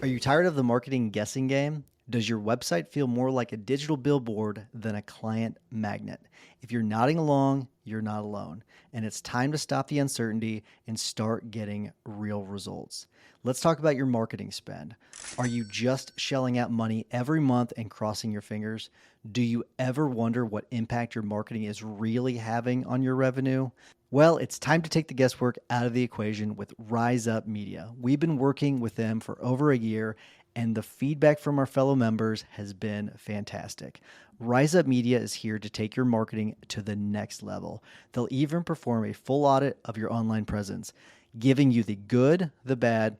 Are you tired of the marketing guessing game? Does your website feel more like a digital billboard than a client magnet? If you're nodding along, you're not alone. And it's time to stop the uncertainty and start getting real results. Let's talk about your marketing spend. Are you just shelling out money every month and crossing your fingers? Do you ever wonder what impact your marketing is really having on your revenue? Well, it's time to take the guesswork out of the equation with Rise Up Media. We've been working with them for over a year, and the feedback from our fellow members has been fantastic. Rise Up Media is here to take your marketing to the next level. They'll even perform a full audit of your online presence, giving you the good, the bad,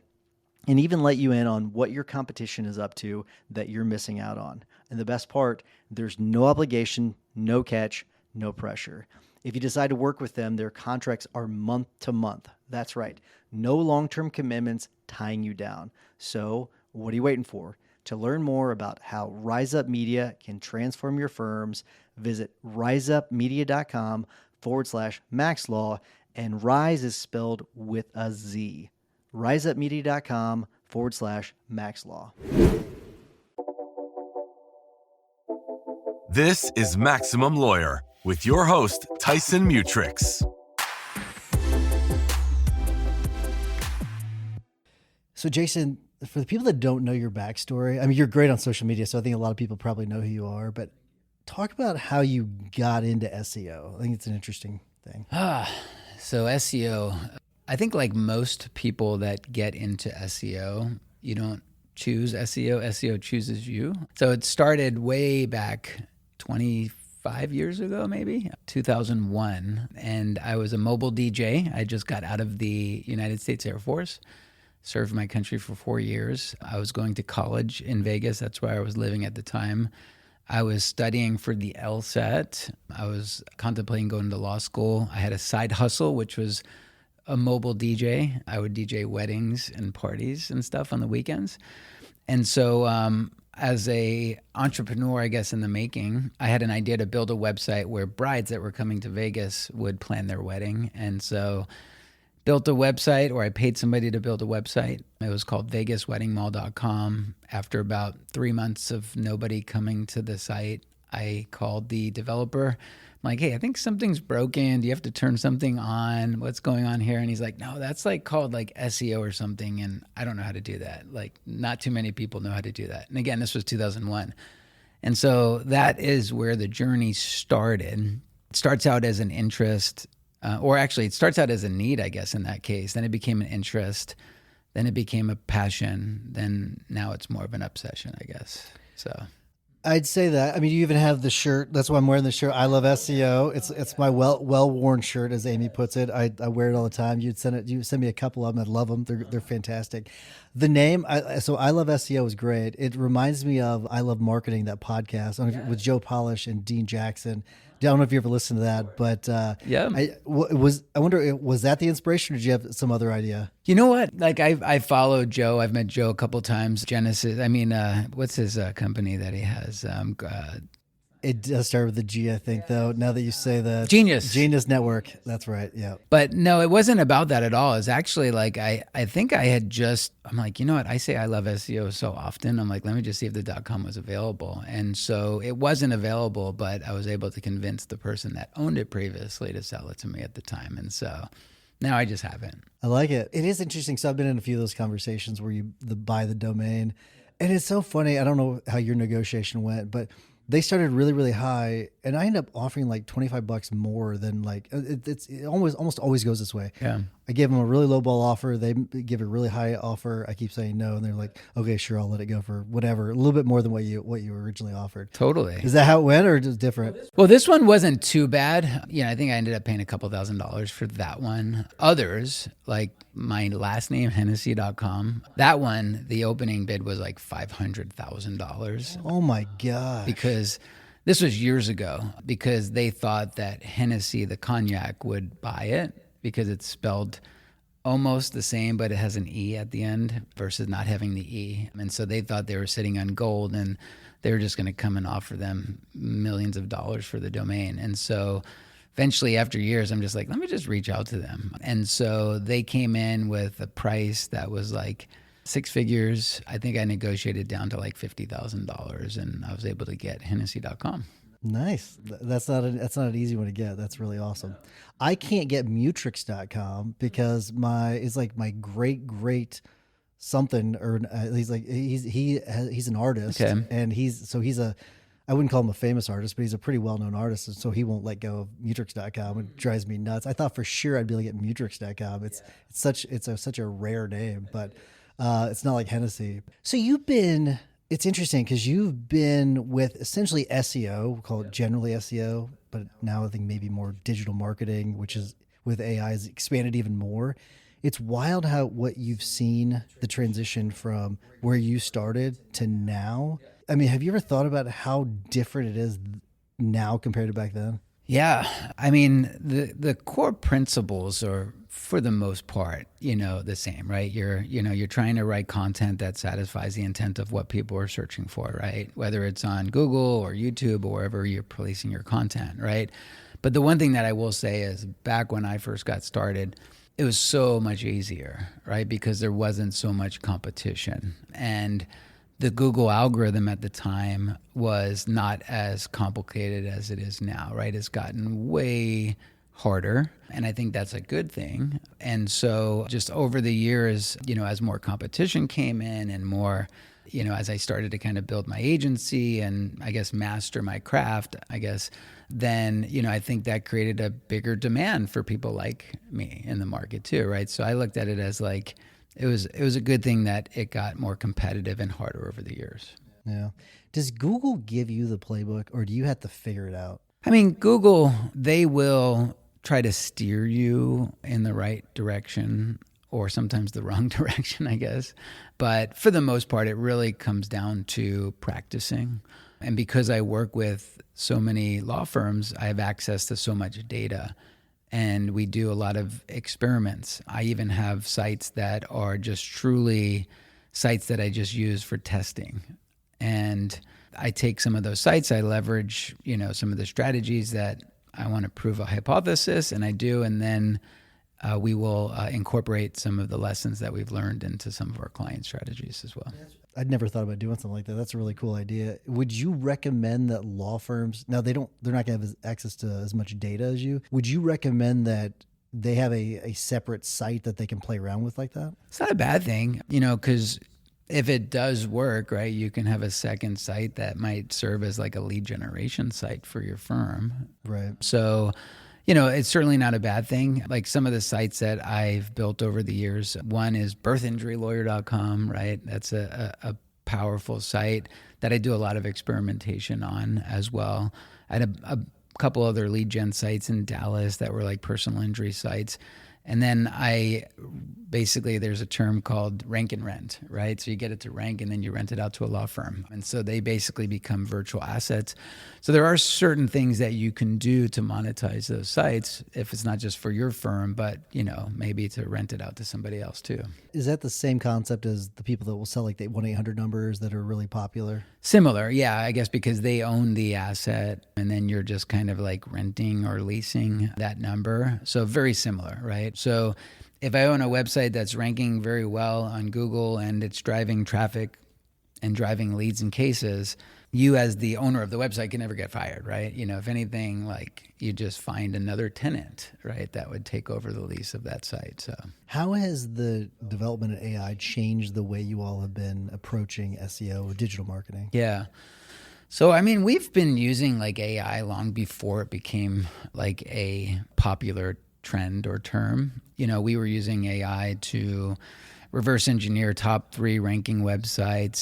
and even let you in on what your competition is up to that you're missing out on. And the best part, there's no obligation, no catch, no pressure. If you decide to work with them, their contracts are month to month. That's right. No long-term commitments tying you down. So what are you waiting for? To learn more about how Rise Up Media can transform your firms, visit riseupmedia.com/maxlaw, and Rise is spelled with a Z. riseupmedia.com/maxlaw. This is Maximum Lawyer with your host, Tyson Mutrux. So Jason, for the people that don't know your backstory, I mean, you're great on social media, so I think a lot of people probably know who you are, but talk about how you got into SEO. I think it's an interesting thing. So SEO, I think like most people that get into SEO, you don't choose SEO, SEO chooses you. So it started way back 25 years ago, maybe 2001. And I was a mobile DJ. I just got out of the United States Air Force, served my country for 4 years. I was going to college in Vegas. That's where I was living at the time. I was studying for the LSAT. I was contemplating going to law school. I had a side hustle, which was a mobile DJ. I would DJ weddings and parties and stuff on the weekends. And so as a entrepreneur, I guess, in the making, I had an idea to build a website where brides that were coming to Vegas would plan their wedding. And so built a website, or I paid somebody to build a website. It was called vegasweddingmall.com. After about 3 months of nobody coming to the site, I called the developer. I'm like, hey, I think something's broken. Do you have to turn something on? What's going on here? And he's like, no, that's like called like SEO or something. And I don't know how to do that. Like, not too many people know how to do that. And again, this was 2001. And so that is where the journey started. It starts out as an interest, or actually it starts out as a need, I guess, in that case. Then it became an interest. Then it became a passion. Then now it's more of an obsession, I guess. So I'd say that. I mean, you even have the shirt. That's why I'm wearing the shirt. I love SEO. It's my well-worn shirt, as Amy puts it. I wear it all the time. You send me a couple of them. I love them. They're fantastic. The name, so I Love SEO is great. It reminds me of I Love Marketing, that podcast with Joe Polish and Dean Jackson. I don't know if you ever listened to that, but yeah, I wonder, was that the inspiration, or did you have some other idea? You know what? Like I followed Joe. I've met Joe a couple times. Genesis. I mean, what's his company that he has? It does start with a G, I think, though. Now that you say that, Genius Network. That's right. Yeah. But no, it wasn't about that at all. It's actually like I think I had just. I'm like, you know what? I say I love SEO so often. I'm like, let me just see if the .com was available. And so it wasn't available, but I was able to convince the person that owned it previously to sell it to me at the time. And so now I just have it. I like it. It is interesting. So I've been in a few of those conversations where you buy the domain, and it's so funny. I don't know how your negotiation went, but they started really, really high, and I ended up offering like $25 more than like it almost always goes this way. Yeah. I gave them a really low ball offer. They give a really high offer. I keep saying no, and they're like, okay, sure, I'll let it go for whatever, a little bit more than what you originally offered. Totally. Is that how it went, or just different? Well, this one wasn't too bad. Yeah, I think I ended up paying a couple $1,000s for that one. Others, like my last name, Hennessey.com, that one, the opening bid was like $500,000. Oh my God. Because this was years ago, because they thought that Hennessey, the cognac, would buy it because it's spelled almost the same, but it has an E at the end versus not having the E. And so they thought they were sitting on gold, and they were just going to come and offer them millions of dollars for the domain. And so eventually, after years, I'm just like, let me just reach out to them. And so they came in with a price that was like 6 figures. I think I negotiated down to like $50,000 and I was able to get Hennessey.com. Nice. That's not an easy one to get. That's really awesome. I can't get Mutrix.com because it's like my great something, or he's an artist, Okay. and I wouldn't call him a famous artist, but he's a pretty well-known artist, and so he won't let go of Mutrix.com. It drives me nuts. I thought for sure I'd be able to get Mutrix.com. It's such a rare name, but it's not like Hennessey. So it's interesting because you've been with essentially SEO, we'll call it generally SEO, but now I think maybe more digital marketing, which is with AI has expanded even more. It's wild what you've seen, the transition from where you started to now. I mean, have you ever thought about how different it is now compared to back then? Yeah. I mean, the core principles are, for the most part, the same, right? You're trying to write content that satisfies the intent of what people are searching for, right? Whether it's on Google or YouTube or wherever you're placing your content, right? But the one thing that I will say is back when I first got started, it was so much easier, right? Because there wasn't so much competition. And the Google algorithm at the time was not as complicated as it is now, right? It's gotten way harder, and I think that's a good thing. And so just over the years, as more competition came in and more, as I started to kind of build my agency and I guess master my craft, then, I think that created a bigger demand for people like me in the market too, right? So I looked at it as like, it was a good thing that it got more competitive and harder over the years. Yeah. Does Google give you the playbook, or do you have to figure it out? I mean, Google, they will try to steer you in the right direction or sometimes the wrong direction, I guess. But for the most part, it really comes down to practicing. And because I work with so many law firms, I have access to so much data. And we do a lot of experiments. I even have sites that are just truly sites that I just use for testing. And I take some of those sites, I leverage, some of the strategies that I want to prove a hypothesis, and I do, and then we will incorporate some of the lessons that we've learned into some of our client strategies as well. I'd never thought about doing something like that. That's a really cool idea. Would you recommend that law firms, now they're not going to have access to as much data as you. Would you recommend that they have a separate site that they can play around with like that? It's not a bad thing, because if it does work, right, you can have a second site that might serve as like a lead generation site for your firm. Right. So, it's certainly not a bad thing. Like some of the sites that I've built over the years, one is birthinjurylawyer.com, right? That's a powerful site that I do a lot of experimentation on as well. I had a couple other lead gen sites in Dallas that were like personal injury sites. And then there's a term called rank and rent, right? So you get it to rank and then you rent it out to a law firm. And so they basically become virtual assets. So there are certain things that you can do to monetize those sites if it's not just for your firm, but, maybe to rent it out to somebody else too. Is that the same concept as the people that will sell like the 1-800 numbers that are really popular? Similar, yeah, I guess because they own the asset and then you're just kind of like renting or leasing that number. So very similar, right? So if I own a website that's ranking very well on Google and it's driving traffic and driving leads and cases, you as the owner of the website can never get fired, right? If anything, like you just find another tenant, right, that would take over the lease of that site. So how has the development of AI changed the way you all have been approaching SEO or digital marketing? Yeah. So, I mean, we've been using like AI long before it became like a popular trend or term. We were using AI to reverse engineer top 3 ranking websites,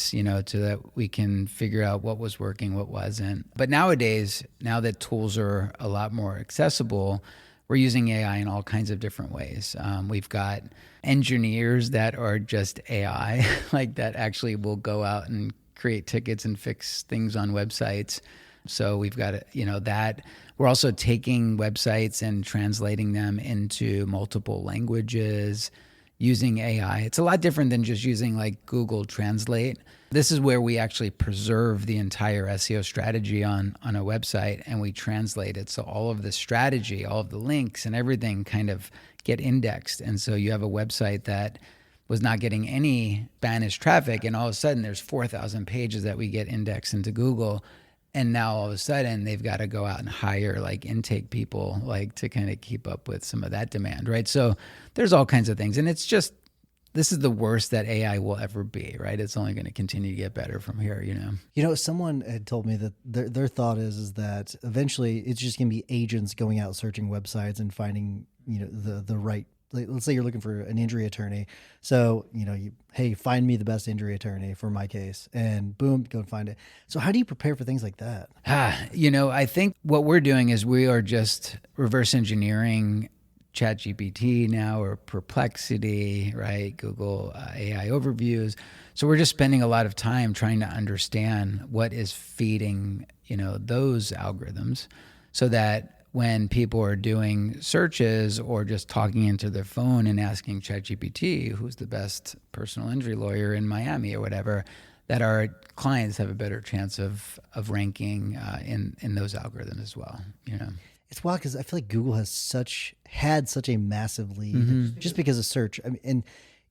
so that we can figure out what was working, what wasn't. But nowadays, now that tools are a lot more accessible, we're using AI in all kinds of different ways. We've got engineers that are just AI, like that actually will go out and create tickets and fix things on websites. So we've got, that. We're also taking websites and translating them into multiple languages using AI. It's a lot different than just using like Google Translate. This is where we actually preserve the entire SEO strategy on a website and we translate it. So all of the strategy, all of the links and everything kind of get indexed. And so you have a website that was not getting any Spanish traffic. And all of a sudden there's 4,000 pages that we get indexed into Google. And now all of a sudden they've got to go out and hire like intake people like to kind of keep up with some of that demand, right? So there's all kinds of things. And it's just, this is the worst that AI will ever be, right? It's only going to continue to get better from here, you know? You know, someone had told me that their thought is that eventually it's just going to be agents going out searching websites and finding, you know, the right, let's say you're looking for an injury attorney. So, you know, hey, find me the best injury attorney for my case, and boom, go and find it. So how do you prepare for things like that? You know, I think what we're doing is we are just reverse engineering ChatGPT now, or Perplexity, right? Google AI overviews. So we're just spending a lot of time trying to understand what is feeding, you know, those algorithms, so that when people are doing searches or just talking into their phone and asking ChatGPT, who's the best personal injury lawyer in Miami or whatever, that our clients have a better chance of ranking in those algorithms as well, you know? It's wild because I feel like Google has had such a massive lead just because of search. I mean, and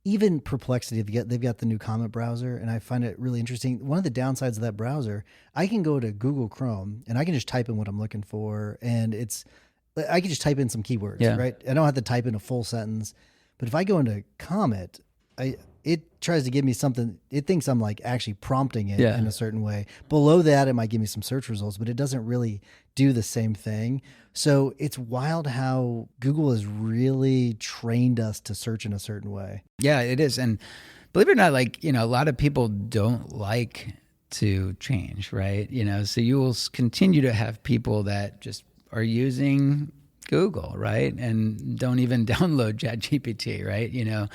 even Perplexity, they've got the new comment browser, and I find it really interesting. One of the downsides of that browser, I can go to Google Chrome and I can just type in what I'm looking for, and I can just type in some keywords, right? I don't have to type in a full sentence. But if I go into Comet, it tries to give me something. It thinks I'm like actually prompting it in a certain way. Below that, it might give me some search results, but it doesn't really do the same thing. So it's wild how Google has really trained us to search in a certain way. Yeah, it is. And believe it or not, like, you know, a lot of people don't like to change, right? You know, so you will continue to have people that just are using Google, right? And don't even download ChatGPT, right? You know,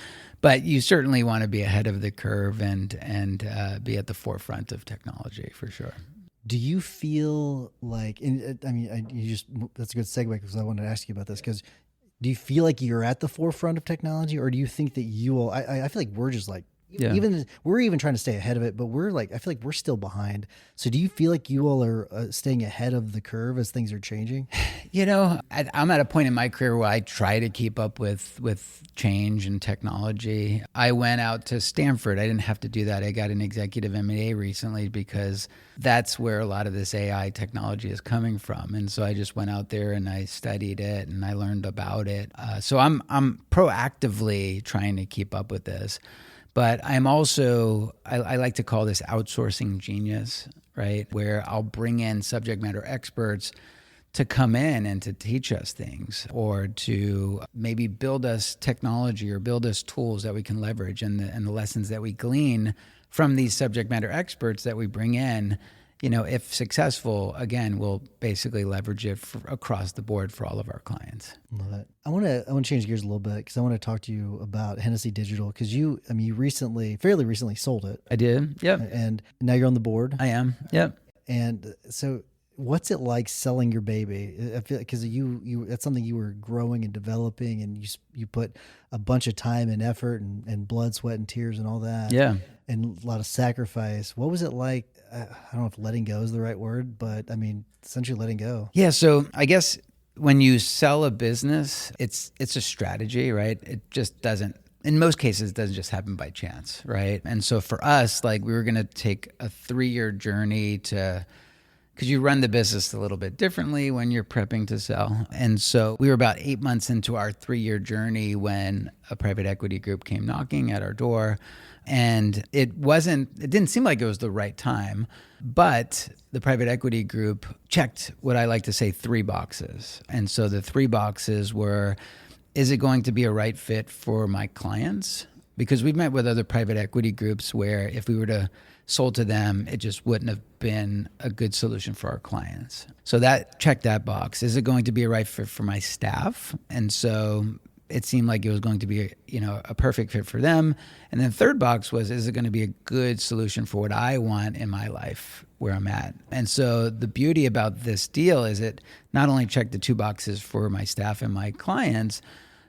but you certainly want to be ahead of the curve and be at the forefront of technology for sure. Do you feel like, and I mean, that's a good segue because I wanted to ask you about this, because do you feel like you're at the forefront of technology, or do you think that you will, I feel like we're just like, we're even trying to stay ahead of it, but I feel like we're still behind. So do you feel like you all are staying ahead of the curve as things are changing? You know, I'm at a point in my career where I try to keep up with change and technology. I went out to Stanford. I didn't have to do that. I got an executive M&A recently because that's where a lot of this AI technology is coming from. And so I just went out there and I studied it and I learned about it. So I'm proactively trying to keep up with this. But I'm also, I like to call this outsourcing genius, right? Where I'll bring in subject matter experts to come in and to teach us things, or to maybe build us technology or build us tools that we can leverage, and the lessons that we glean from these subject matter experts that we bring in, you know, if successful, again, we'll basically leverage it across the board for all of our clients. Love it. I want to change gears a little bit because I want to talk to you about Hennessey Digital, because you fairly recently sold it. I did. Yep. And now you're on the board. I am. Yep. And so what's it like selling your baby? I feel because you that's something you were growing and developing, and you put a bunch of time and effort and blood, sweat, and tears and all that. Yeah. And a lot of sacrifice. What was it like? I don't know if letting go is the right word, but I mean, essentially letting go. Yeah. So I guess when you sell a business, it's a strategy, right? It just doesn't, in most cases, it doesn't just happen by chance, right? And so for us, like, we were going to take a 3-year journey because you run the business a little bit differently when you're prepping to sell. And so we were about 8 months into our 3-year journey when a private equity group came knocking at our door. And it didn't seem like it was the right time, but the private equity group checked what I like to say 3 boxes. And so the 3 boxes were, is it going to be a right fit for my clients? Because we've met with other private equity groups where if we were to sold to them, it just wouldn't have been a good solution for our clients. So that checked that box. Is it going to be a right fit for my staff? And so it seemed like it was going to be, you know, a perfect fit for them. And then third box was, is it going to be a good solution for what I want in my life, where I'm at? And so the beauty about this deal is it not only checked the 2 boxes for my staff and my clients,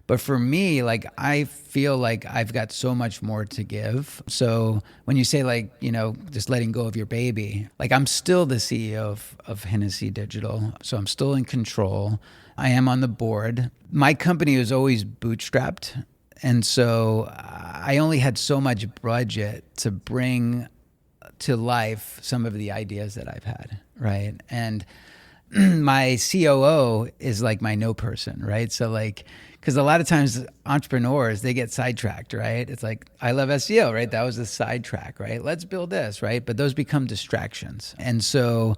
but for me, like, I feel like I've got so much more to give. So when you say, like, you know, just letting go of your baby, like, I'm still the CEO of Hennessey Digital. So I'm still in control. I am on the board. My company was always bootstrapped. And so I only had so much budget to bring to life some of the ideas that I've had, right? And my COO is like my no person, right? So like, because a lot of times entrepreneurs, they get sidetracked, right? It's like, I love SEO, right? That was a sidetrack, right? Let's build this, right? But those become distractions. And so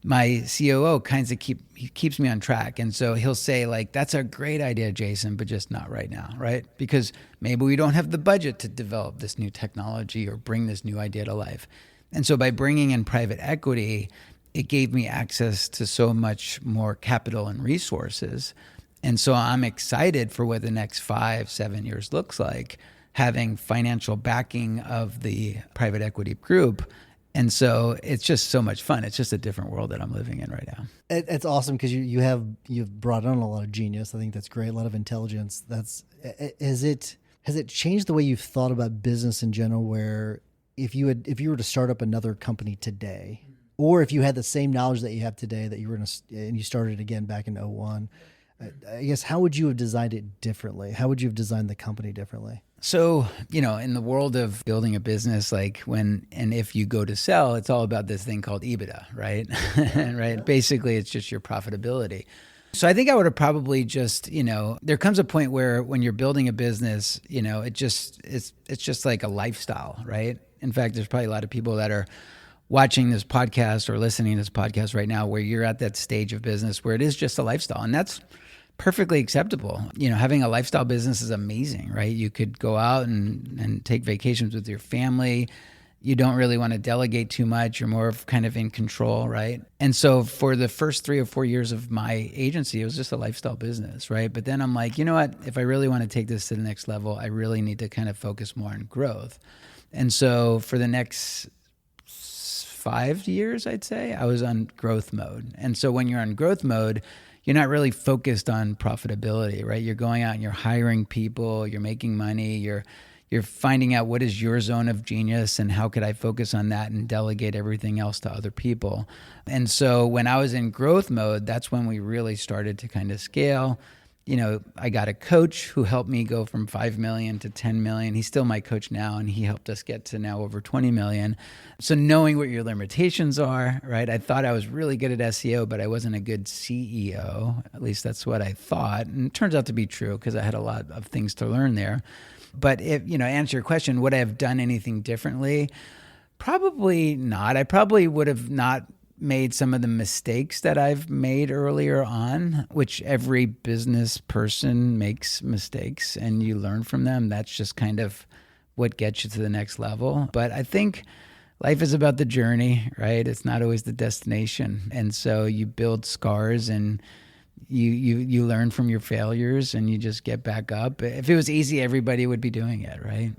my COO he keeps me on track. And so he'll say like, that's a great idea, Jason, but just not right now, right? Because maybe we don't have the budget to develop this new technology or bring this new idea to life. And so by bringing in private equity, it gave me access to so much more capital and resources. And so I'm excited for what the next 5-7 years looks like, having financial backing of the private equity group. And so it's just so much fun. It's just a different world that I'm living in right now. It's awesome because you've brought on a lot of genius. I think that's great. A lot of intelligence. Has it changed the way you've thought about business in general? Where if you were to start up another company today, or if you had the same knowledge that you have today that and you started again back in 2001, I guess how would you have designed it differently? How would you have designed the company differently? So, in the world of building a business, like if you go to sell, it's all about this thing called EBITDA, right? Right. Basically, it's just your profitability. So I think I would have probably just, there comes a point where when you're building a business, it's just like a lifestyle, right? In fact, there's probably a lot of people that are watching this podcast or listening to this podcast right now where you're at that stage of business where it is just a lifestyle. And that's perfectly acceptable. Having a lifestyle business is amazing, right? You could go out and take vacations with your family. You don't really want to delegate too much. You're more of kind of in control, right? And so for the first 3 or 4 years of my agency, it was just a lifestyle business, right? But then I'm like, you know what? If I really want to take this to the next level, I really need to kind of focus more on growth. And so for the next 5 years, I'd say, I was on growth mode. And so when you're on growth mode, you're not really focused on profitability, right? You're going out and you're hiring people, you're making money, you're finding out what is your zone of genius and how could I focus on that and delegate everything else to other people. And so when I was in growth mode, that's when we really started to kind of scale. I got a coach who helped me go from 5 million to 10 million. He's still my coach now, and he helped us get to now over 20 million. So knowing what your limitations are, right? I thought I was really good at SEO, but I wasn't a good CEO. At least that's what I thought. And it turns out to be true because I had a lot of things to learn there. But if, answer your question, would I have done anything differently? Probably not. I probably would have not made some of the mistakes that I've made earlier on, which every business person makes mistakes and you learn from them. That's just kind of what gets you to the next level. But I think life is about the journey, right? It's not always the destination. And so you build scars and you learn from your failures and you just get back up. If it was easy, everybody would be doing it, right?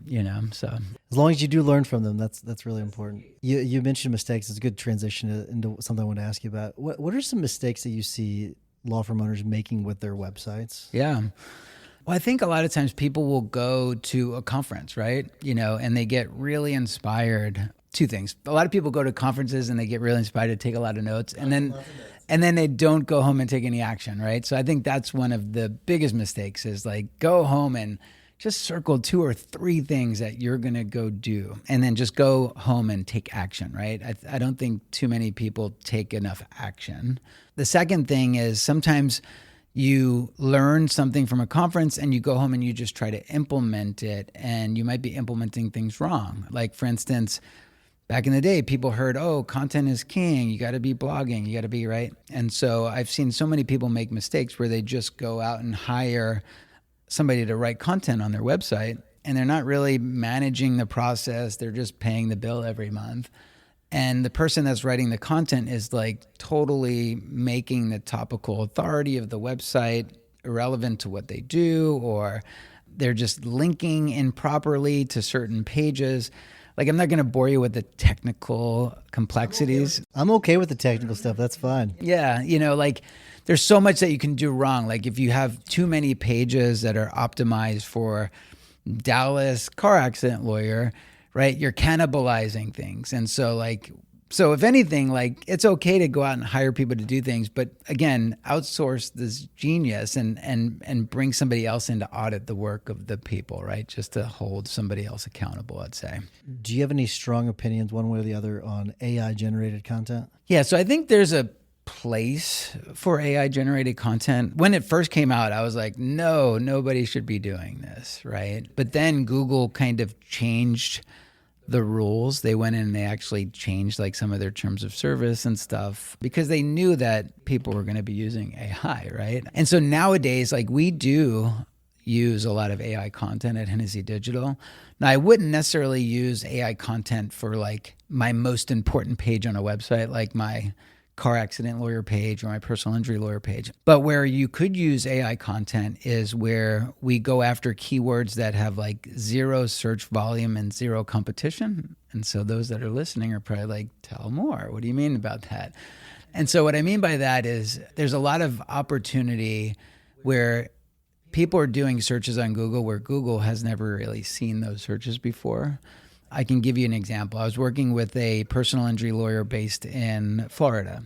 So as long as you do learn from them, that's really important. You mentioned mistakes. It's a good transition into something I want to ask you about. What are some mistakes that you see law firm owners making with their websites? Yeah. Well, I think a lot of times people will go to a conference, right? And they get really inspired. Two things. A lot of people go to conferences and they get really inspired to take a lot of notes, and then they don't go home and take any action, right? So I think that's one of the biggest mistakes is like go home and just circle 2 or 3 things that you're going to go do and then just go home and take action, right? I don't think too many people take enough action. The second thing is sometimes you learn something from a conference and you go home and you just try to implement it and you might be implementing things wrong. Like for instance, back in the day, people heard, content is king. You got to be blogging. You got to be, right? And so I've seen so many people make mistakes where they just go out and hire somebody to write content on their website and they're not really managing the process. They're just paying the bill every month. And the person that's writing the content is like totally making the topical authority of the website irrelevant to what they do, or they're just linking improperly to certain pages. Like, I'm not going to bore you with the technical complexities. I'm okay with the technical stuff. That's fine. Yeah. Like there's so much that you can do wrong. Like if you have too many pages that are optimized for Dallas car accident lawyer, right? You're cannibalizing things. And so like So if anything, like it's okay to go out and hire people to do things, but again, outsource this genius and bring somebody else in to audit the work of the people, right? Just to hold somebody else accountable, I'd say. Do you have any strong opinions one way or the other on AI generated content? Yeah, so I think there's a place for AI generated content. When it first came out, I was like, no, nobody should be doing this, right? But then Google kind of changed the rules. They went in and they actually changed like some of their terms of service and stuff because they knew that people were going to be using AI, right? And so nowadays, like we do use a lot of AI content at Hennessey Digital. Now, I wouldn't necessarily use AI content for like my most important page on a website, like my car accident lawyer page or my personal injury lawyer page. But where you could use AI content is where we go after keywords that have like zero search volume and zero competition. And so those that are listening are probably like, tell more. What do you mean about that? And so what I mean by that is there's a lot of opportunity where people are doing searches on Google where Google has never really seen those searches before. I can give you an example. I was working with a personal injury lawyer based in Florida.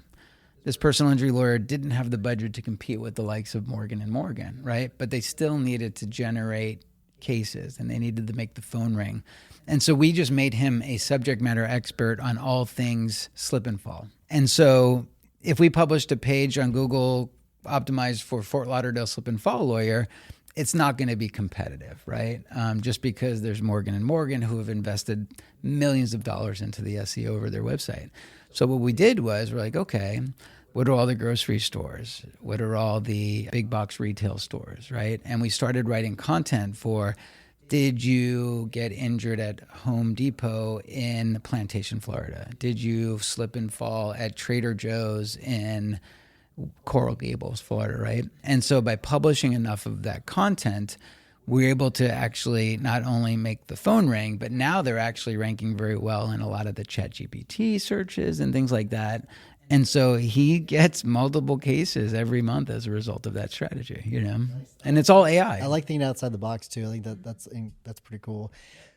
This personal injury lawyer didn't have the budget to compete with the likes of Morgan & Morgan, right? But they still needed to generate cases and they needed to make the phone ring. And so we just made him a subject matter expert on all things slip and fall. And so if we published a page on Google optimized for Fort Lauderdale slip and fall lawyer, it's not going to be competitive, right? Just because there's Morgan & Morgan who have invested millions of dollars into the SEO over their website. So what we did was we're like, okay, what are all the grocery stores? What are all the big box retail stores, right? And we started writing content for, did you get injured at Home Depot in Plantation, Florida? Did you slip and fall at Trader Joe's in Coral Gables, Florida, right? And so by publishing enough of that content, we're able to actually not only make the phone ring, but now they're actually ranking very well in a lot of the ChatGPT searches and things like that. And so he gets multiple cases every month as a result of that strategy, you know? And it's all AI. I like thinking outside the box too. I think that's pretty cool.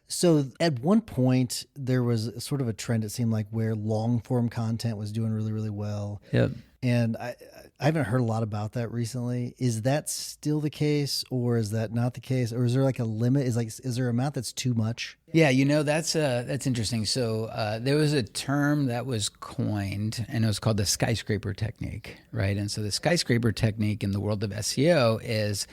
So at one point, there was sort of a trend, it seemed like, where long form content was doing really, really well. Yep. And I haven't heard a lot about that recently. Is that still the case, or is that not the case? Or is there like a limit? Is there an amount that's too much? Yeah, you know, that's interesting. So there was a term that was coined, and it was called the skyscraper technique, right? And so the skyscraper technique in the world of SEO is,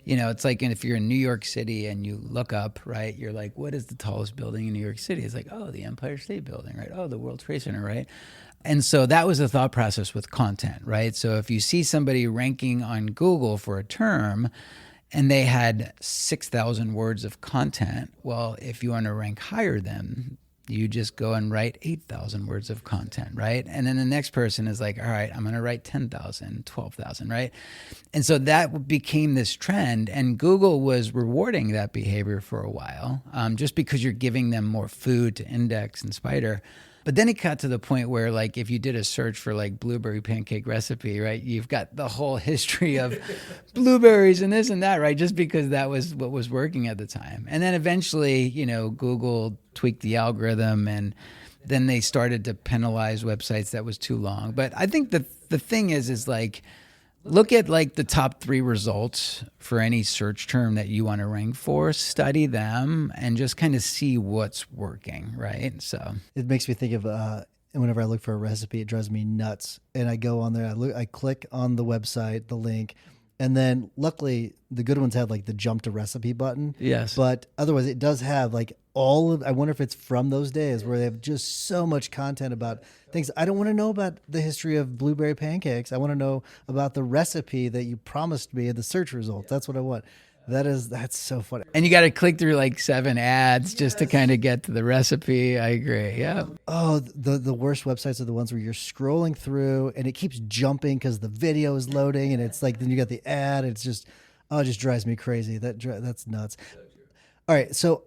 you know, it's like if you're in New York City and you look up, right, you're like, what is the tallest building in New York City? It's like, oh, the Empire State Building, right? Oh, the World Trade Center, right? And so that was the thought process with content, right? So if you see somebody ranking on Google for a term and they had 6,000 words of content, well, if you want to rank higher than you just go and write 8,000 words of content, right? And then the next person is like, all right, I'm going to write 10,000, 12,000, right? And so that became this trend, and Google was rewarding that behavior for a while, just because you're giving them more food to index and spider. But then it got to the point where, like, if you did a search for like blueberry pancake recipe, right, you've got the whole history of blueberries and this and that, right, just because that was what was working at the time. And then eventually, you know, Google tweaked the algorithm, and then they started to penalize websites that was too long. But I think the thing is like, look at like the top 3 results for any search term that you want to rank for, study them, and just kind of see what's working, right? So it makes me think of whenever I look for a recipe, it drives me nuts. And I go on there, I click on the website, the link, and then luckily the good ones have like the jump to recipe button. Yes. But otherwise it does have like I wonder if it's from those days where they have just so much content about things. I don't want to know about the history of blueberry pancakes. I want to know about the recipe that you promised me in the search results. That's what I want. That's so funny. And you got to click through like 7 ads just to kind of get to the recipe. I agree. Yeah. Oh, the worst websites are the ones where you're scrolling through and it keeps jumping because the video is loading, and it's like, then you got the ad. It's just, it just drives me crazy. That's nuts. All right. So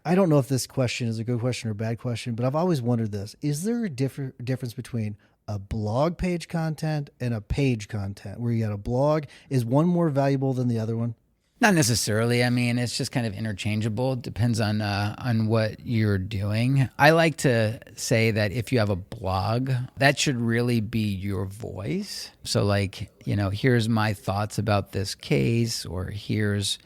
I don't know if this question is a good question or a bad question, but I've always wondered this. Is there a difference between a blog page content and a page content where you got a blog? Is one more valuable than the other one? Not necessarily. I mean, it's just kind of interchangeable. It depends on what you're doing. I like to say that if you have a blog, that should really be your voice. So like, here's my thoughts about this case, or here's,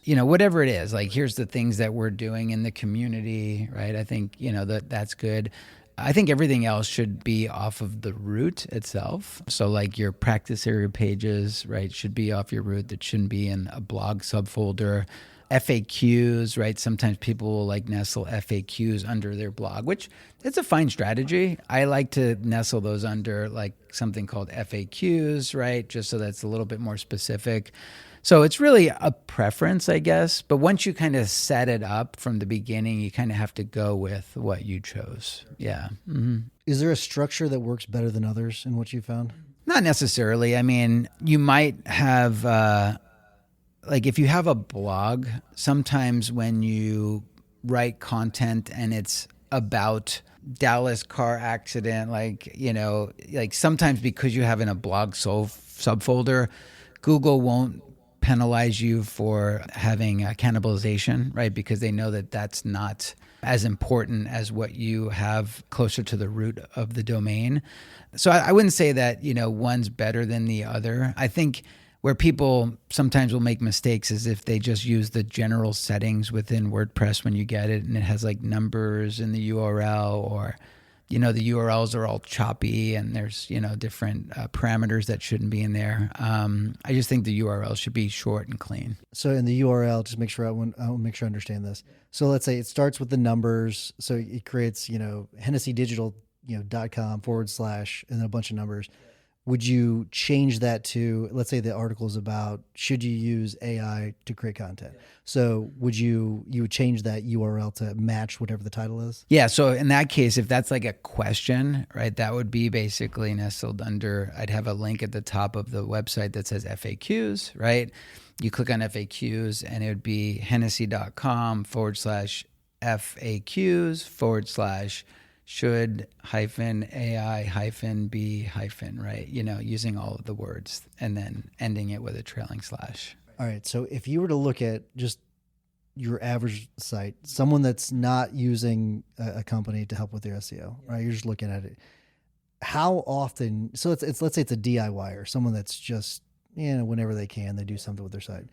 whatever it is, like here's the things that we're doing in the community, right? I think, that's good. I think everything else should be off of the root itself. So like your practice area pages, right, should be off your root. That shouldn't be in a blog subfolder. FAQs, right? Sometimes people will like nestle FAQs under their blog, which it's a fine strategy. I like to nestle those under like something called FAQs, right? Just so that's a little bit more specific. So it's really a preference, I guess. But once you kind of set it up from the beginning, you kind of have to go with what you chose. Yeah. Mm-hmm. Is there a structure that works better than others in what you found? Not necessarily. I mean, you might have, like if you have a blog, sometimes when you write content and it's about Dallas car accident, like sometimes because you have in a blog subfolder, Google won't penalize you for having a cannibalization, right? Because they know that that's not as important as what you have closer to the root of the domain. So I wouldn't say that, one's better than the other. I think where people sometimes will make mistakes is if they just use the general settings within WordPress when you get it and it has like numbers in the URL, or the URLs are all choppy and there's, different parameters that shouldn't be in there. I just think the URL should be short and clean. So in the URL, just make sure I'll make sure I understand this. So let's say it starts with the numbers. So it creates, Hennessey Digital, .com / and then a bunch of numbers. Would you change that to, let's say the article is about, should you use AI to create content? So you would change that URL to match whatever the title is? Yeah. So in that case, if that's like a question, right, that would be basically nestled under, I'd have a link at the top of the website that says FAQs, right? You click on FAQs and it would be Hennessey.com / FAQs / should AI be right? Using all of the words and then ending it with a trailing slash. All right. So if you were to look at just your average site, someone that's not using a company to help with their SEO, right? You're just looking at it. How often? So it's let's say it's a DIYer, someone that's just whenever they can, they do something with their site.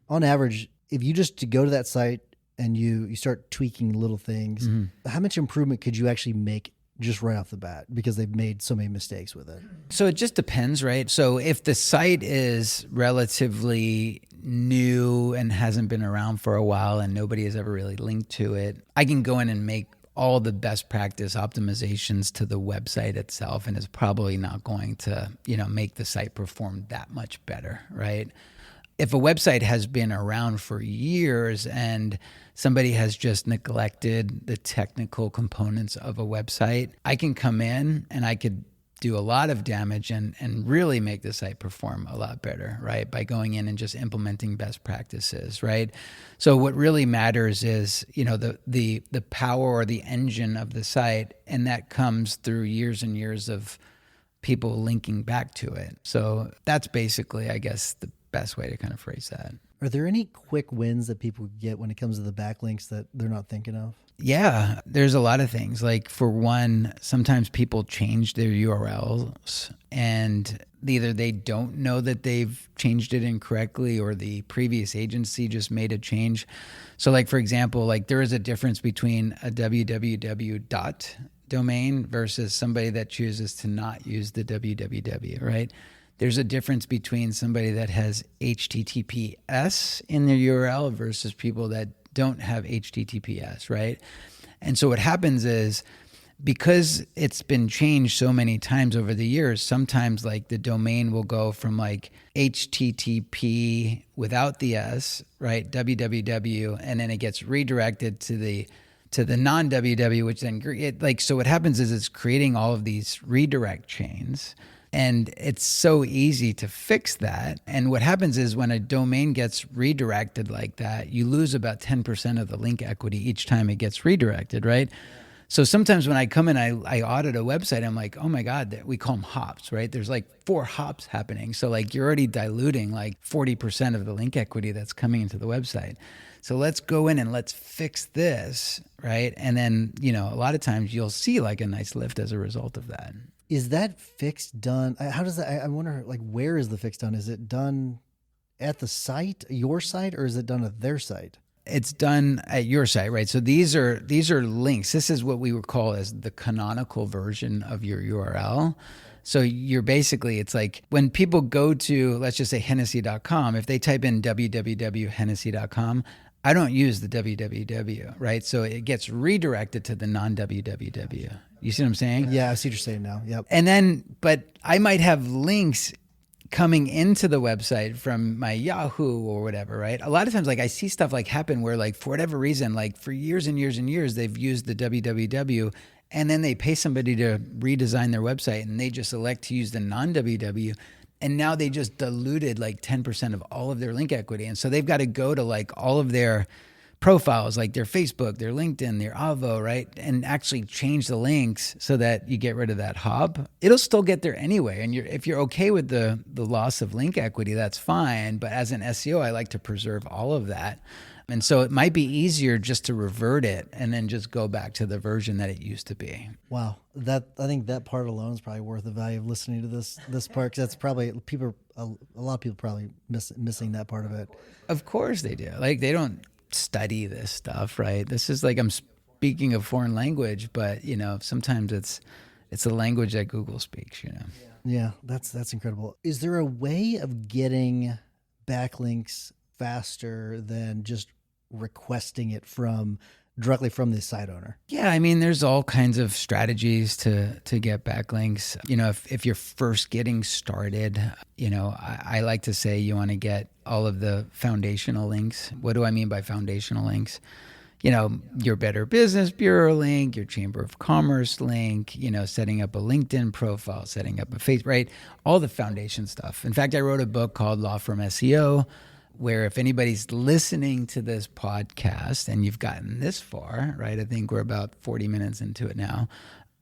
On average, if you just to go to that site and you start tweaking little things, how much improvement could you actually make just right off the bat because they've made so many mistakes with it? So it just depends, right? So if the site is relatively new and hasn't been around for a while and nobody has ever really linked to it, I can go in and make all the best practice optimizations to the website itself, and it's probably not going to, make the site perform that much better, right? If a website has been around for years and somebody has just neglected the technical components of a website, I can come in and I could do a lot of damage and really make the site perform a lot better, right? By going in and just implementing best practices, right? So what really matters is, the power or the engine of the site, and that comes through years and years of people linking back to it. So that's basically, I guess, the best way to kind of phrase that. Are there any quick wins that people get when it comes to the backlinks that they're not thinking of? Yeah, there's a lot of things. Like for one, sometimes people change their URLs and either they don't know that they've changed it incorrectly or the previous agency just made a change. So like, for example, like there is a difference between a www domain versus somebody that chooses to not use the www, right? There's a difference between somebody that has HTTPS in their URL versus people that don't have HTTPS, right? And so what happens is, because it's been changed so many times over the years, sometimes like the domain will go from like HTTP without the S, right? www, and then it gets redirected to the non-www, which then so what happens is it's creating all of these redirect chains. And it's so easy to fix that. And what happens is when a domain gets redirected like that, you lose about 10% of the link equity each time it gets redirected, right? So sometimes when I come in, I audit a website, I'm like, oh my God, we call them hops, right? There's like 4 hops happening. So like you're already diluting like 40% of the link equity that's coming into the website. So let's go in and let's fix this, right? And then, a lot of times you'll see like a nice lift as a result of that. Is that fix done? How does that, I wonder, like, where is the fix done? Is it done at the site, your site, or is it done at their site? It's done at your site, right? So these are links. This is what we would call as the canonical version of your URL. So you're basically, it's like when people go to, let's just say Hennessey.com, if they type in www.hennessey.com, I don't use the www, right? So it gets redirected to the non-www. You see what I'm saying? Yeah, I see what you're saying now. Yep. And then, but I might have links coming into the website from my Yahoo or whatever, right? A lot of times, like I see stuff like happen where like for whatever reason, like for years and years and years, they've used the www and then they pay somebody to redesign their website and they just elect to use the non-www. And now they just diluted like 10% of all of their link equity. And so they've got to go to like all of their profiles, like their Facebook, their LinkedIn, their Avo, right? And actually change the links so that you get rid of that hop. It'll still get there anyway. And if you're okay with the loss of link equity, that's fine. But as an SEO, I like to preserve all of that. And so it might be easier just to revert it and then just go back to the version that it used to be. Wow. I think that part alone is probably worth the value of listening to this part, because that's probably a lot of people probably missing that part of it. Of course they do. Like they don't study this stuff, right? This is like I'm speaking a foreign language, but sometimes it's a language that Google speaks. Yeah, that's incredible. Is there a way of getting backlinks faster than just requesting it directly from the site owner? Yeah, I mean, there's all kinds of strategies to get backlinks. If you're first getting started, I like to say you want to get all of the foundational links. What do I mean by foundational links? Your Better Business Bureau link, your Chamber of Commerce link, setting up a LinkedIn profile, setting up a Facebook, right? All the foundation stuff. In fact, I wrote a book called Law Firm SEO, where if anybody's listening to this podcast and you've gotten this far, right? I think we're about 40 minutes into it now.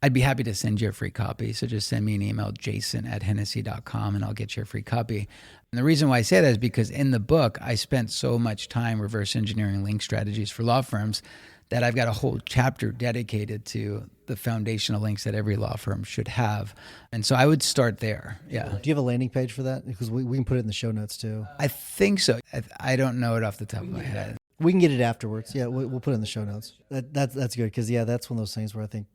I'd be happy to send you a free copy. So just send me an email, jason@hennessey.com, and I'll get you a free copy. And the reason why I say that is because in the book, I spent so much time reverse engineering link strategies for law firms that I've got a whole chapter dedicated to the foundational links that every law firm should have. And so I would start there. Yeah. Do you have a landing page for that? Because we can put it in the show notes too. I think so. I don't know it off the top of my head. We can get it afterwards. Yeah, we'll put it in the show notes. That's good, because that's one of those things where I think,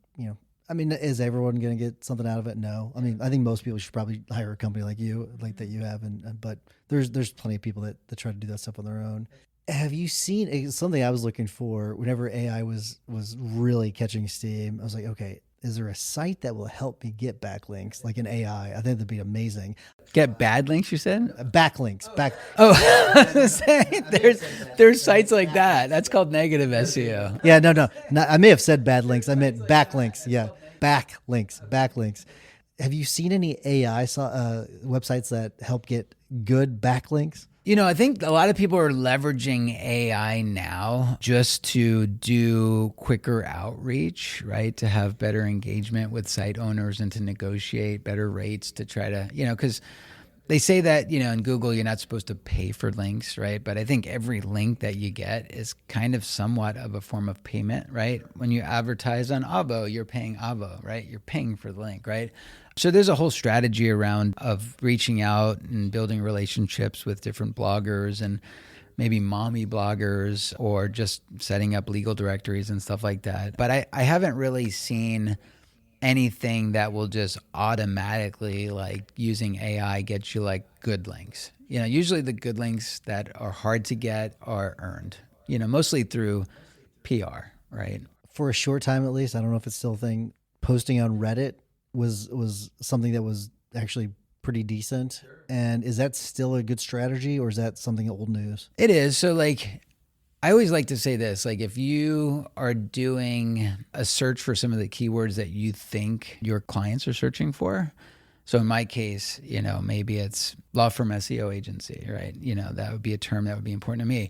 is everyone going to get something out of it? No. I mean, I think most people should probably hire a company like you, like that you have, but there's plenty of people that try to do that stuff on their own. Have you seen something I was looking for whenever AI was really catching steam? I was like, okay, is there a site that will help me get backlinks, like an AI? I think that'd be amazing. Get bad links, you said? Backlinks. Oh, there's sites like that. That's called negative SEO. Yeah, no. I may have said bad links. I meant backlinks. Yeah, backlinks. Have you seen any AI websites that help get good backlinks? I think a lot of people are leveraging AI now just to do quicker outreach, right? To have better engagement with site owners and to negotiate better rates to try to, because they say that, in Google, you're not supposed to pay for links, right? But I think every link that you get is kind of somewhat of a form of payment, right? When you advertise on Avo, you're paying Avo, right? You're paying for the link, right? So there's a whole strategy around of reaching out and building relationships with different bloggers and maybe mommy bloggers, or just setting up legal directories and stuff like that. But I haven't really seen anything that will just automatically, like using AI, get you like good links. Usually the good links that are hard to get are earned, mostly through PR, right? For a short time, at least, I don't know if it's still a thing, posting on Reddit was something that was actually pretty decent. And is that still a good strategy, or is that something old news? It is. So like, I always like to say this, like if you are doing a search for some of the keywords that you think your clients are searching for. So in my case, maybe it's law firm SEO agency, right? That would be a term that would be important to me.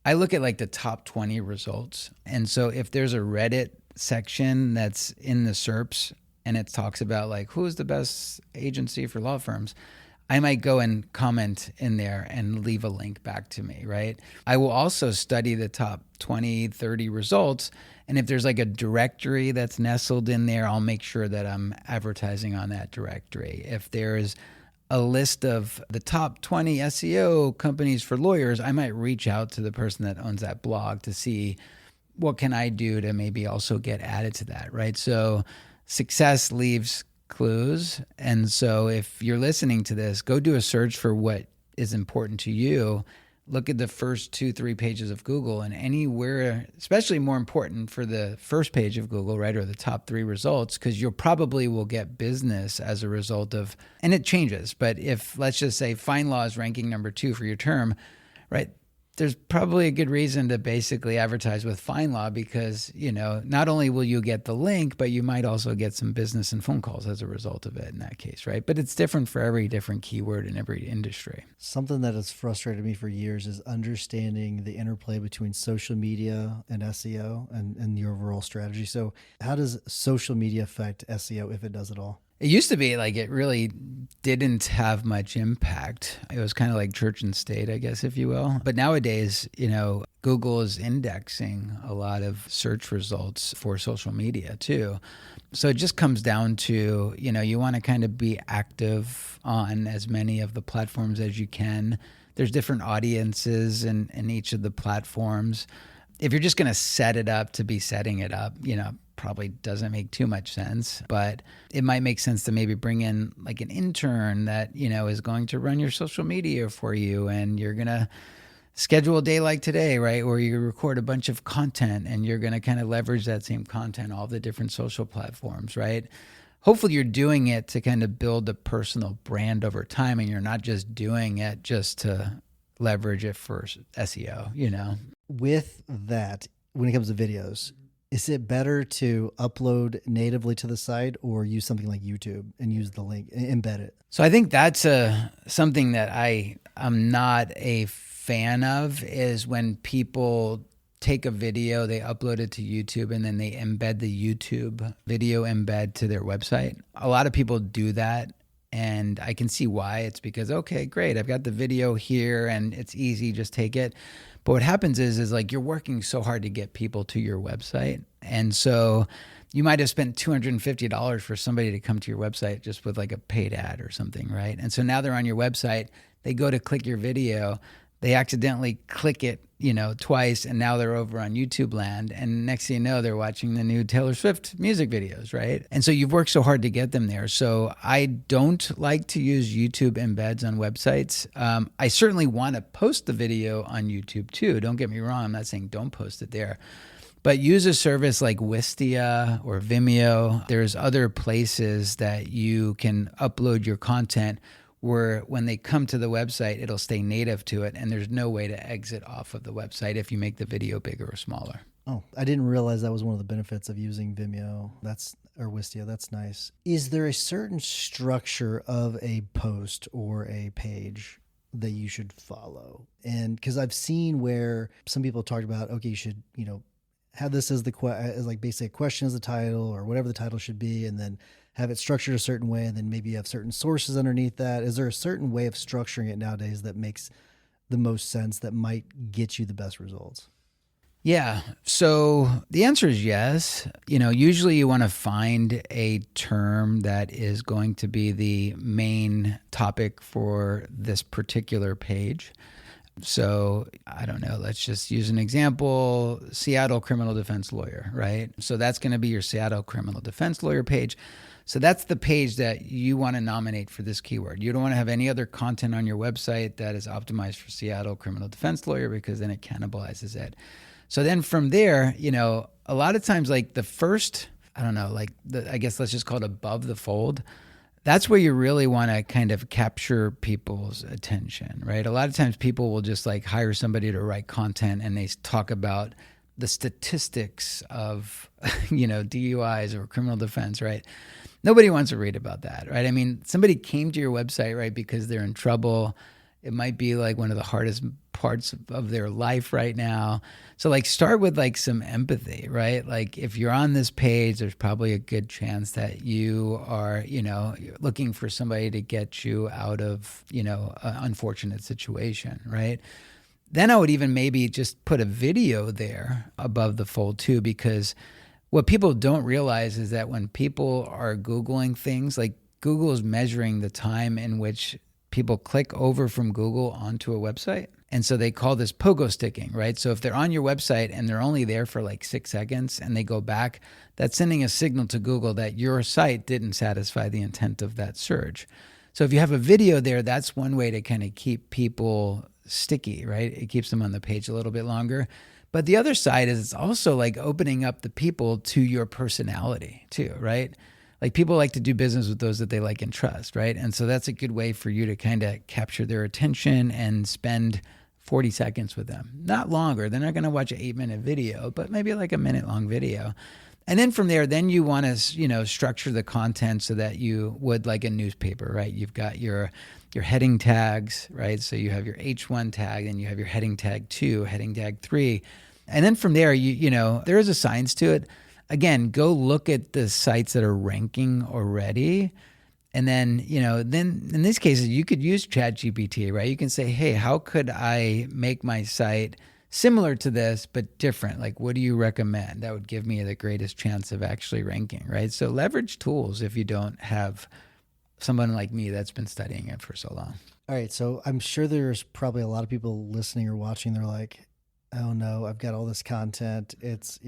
I look at like the top 20 results. And so if there's a Reddit section that's in the SERPs and it talks about like who's the best agency for law firms, I might go and comment in there and leave a link back to me, right? I will also study the top 20, 30 results. And if there's like a directory that's nestled in there, I'll make sure that I'm advertising on that directory. If there's a list of the top 20 SEO companies for lawyers, I might reach out to the person that owns that blog to see what can I do to maybe also get added to that, right? So success leaves clues. And so if you're listening to this, go do a search for what is important to you. Look at the first 2-3 pages of Google, and anywhere, especially more important for the first page of Google, right? Or the top 3 results, because you probably will get business as a result of, and it changes. But if, let's just say FindLaw is ranking number 2 for your term, right? There's probably a good reason to basically advertise with FindLaw because, you know, not only will you get the link, but you might also get some business and phone calls as a result of it in that case, right? But it's different for every different keyword in every industry. Something that has frustrated me for years is understanding the interplay between social media and SEO and your overall strategy. So how does social media affect SEO, if it does at all? It used to be like it really didn't have much impact. It was kind of like church and state, I guess, if you will. But nowadays, you know, Google is indexing a lot of search results for social media too. So it just comes down to, you know, you want to kind of be active on as many of the platforms as you can. There's different audiences in each of the platforms. If you're just going to set it up to be setting it up, you know, probably doesn't make too much sense, but it might make sense to maybe bring in like an intern that, you know, is going to run your social media for you, and you're going to schedule a day like today, right? Where you record a bunch of content and you're going to kind of leverage that same content, all the different social platforms, right? Hopefully you're doing it to kind of build a personal brand over time, and you're not just doing it just to leverage it for SEO, you know? With that, when it comes to videos, is it better to upload natively to the site or use something like YouTube and use the link, embed it? So I think that's something that I'm not a fan of, is when people take a video, they upload it to YouTube, and then they embed the YouTube video embed to their website. A lot of people do that, and I can see why. It's because, okay, great, I've got the video here and it's easy, just take it. But what happens is like you're working so hard to get people to your website. And so you might have spent $250 for somebody to come to your website just with like a paid ad or something, right? And so now they're on your website, they go to click your video, they accidentally click it, you know, twice, and now they're over on YouTube land. And next thing you know, they're watching the new Taylor Swift music videos, right? And so you've worked so hard to get them there. So I don't like to use YouTube embeds on websites. I certainly want to post the video on YouTube too. Don't get me wrong. I'm not saying don't post it there. But use a service like Wistia or Vimeo. There's other places that you can upload your content where when they come to the website, it'll stay native to it, and there's no way to exit off of the website if you make the video bigger or smaller. Oh, I didn't realize that was one of the benefits of using Vimeo. Or Wistia. That's nice. Is there a certain structure of a post or a page that you should follow? And because I've seen where some people talked about, okay, you should, you know, have this as as like basically a question as the title or whatever the title should be, and then have it structured a certain way, and then maybe you have certain sources underneath that. Is there a certain way of structuring it nowadays that makes the most sense, that might get you the best results? Yeah. So the answer is yes. You know, usually you want to find a term that is going to be the main topic for this particular page. So I don't know, let's just use an example, Seattle criminal defense lawyer, right? So that's going to be your Seattle criminal defense lawyer page. So that's the page that you want to nominate for this keyword. You don't want to have any other content on your website that is optimized for Seattle criminal defense lawyer, because then it cannibalizes it. So then from there, you know, a lot of times like the first, I don't know, like I guess let's just call it above the fold. That's where you really want to kind of capture people's attention, right? A lot of times people will just like hire somebody to write content, and they talk about the statistics of, you know, DUIs or criminal defense, right? Nobody wants to read about that, right? I mean, somebody came to your website, right, because they're in trouble. It might be like one of the hardest parts of their life right now. So like start with like some empathy, right? Like if you're on this page, there's probably a good chance that you are, you're looking for somebody to get you out of, an unfortunate situation, right? Then I would even maybe just put a video there above the fold too, because what people don't realize is that when people are Googling things, like Google is measuring the time in which people click over from Google onto a website. And so they call this pogo sticking, right? So if they're on your website and they're only there for like 6 seconds and they go back, that's sending a signal to Google that your site didn't satisfy the intent of that search. So if you have a video there, that's one way to kind of keep people sticky, right? It keeps them on the page a little bit longer. But the other side is it's also like opening up the people to your personality too, right? Like people like to do business with those that they like and trust, right? And so that's a good way for you to kind of capture their attention and spend 40 seconds with them. Not longer. They're not going to watch an 8-minute video, but maybe like a minute-long video. And then from there, then you want to, structure the content so that you would like a newspaper, right? You've got your heading tags, right? So you have your H1 tag and you have your heading tag 2, heading tag 3. And then from there, there is a science to it. Again, go look at the sites that are ranking already. And then, then in these cases, you could use ChatGPT, right? You can say, hey, how could I make my site similar to this, but different? Like, what do you recommend? That would give me the greatest chance of actually ranking, right? So leverage tools if you don't have someone like me that's been studying it for so long. All right. So I'm sure there's probably a lot of people listening or watching. They're like, oh no, I've got all this content. It's,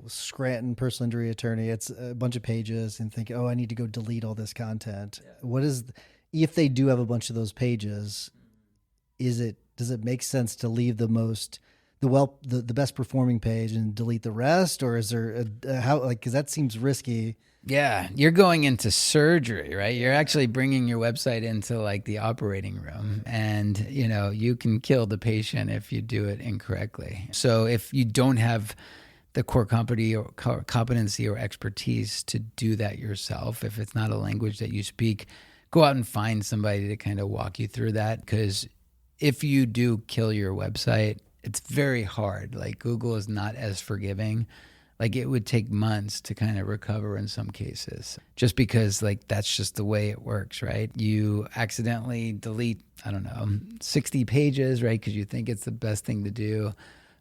Scranton personal injury attorney. It's a bunch of pages and think, oh, I need to go delete all this content. Yeah. If they do have a bunch of those pages, does it make sense to leave the best performing page and delete the rest? Or is there cause that seems risky. Yeah, you're going into surgery, right? You're actually bringing your website into like the operating room, and you can kill the patient if you do it incorrectly. So if you don't have the core competency or expertise to do that yourself, if it's not a language that you speak, go out and find somebody to kind of walk you through that. Because if you do kill your website, it's very hard. Like Google is not as forgiving. Like it would take months to kind of recover in some cases, just because like that's just the way it works, right? You accidentally delete, 60 pages, right? Because you think it's the best thing to do.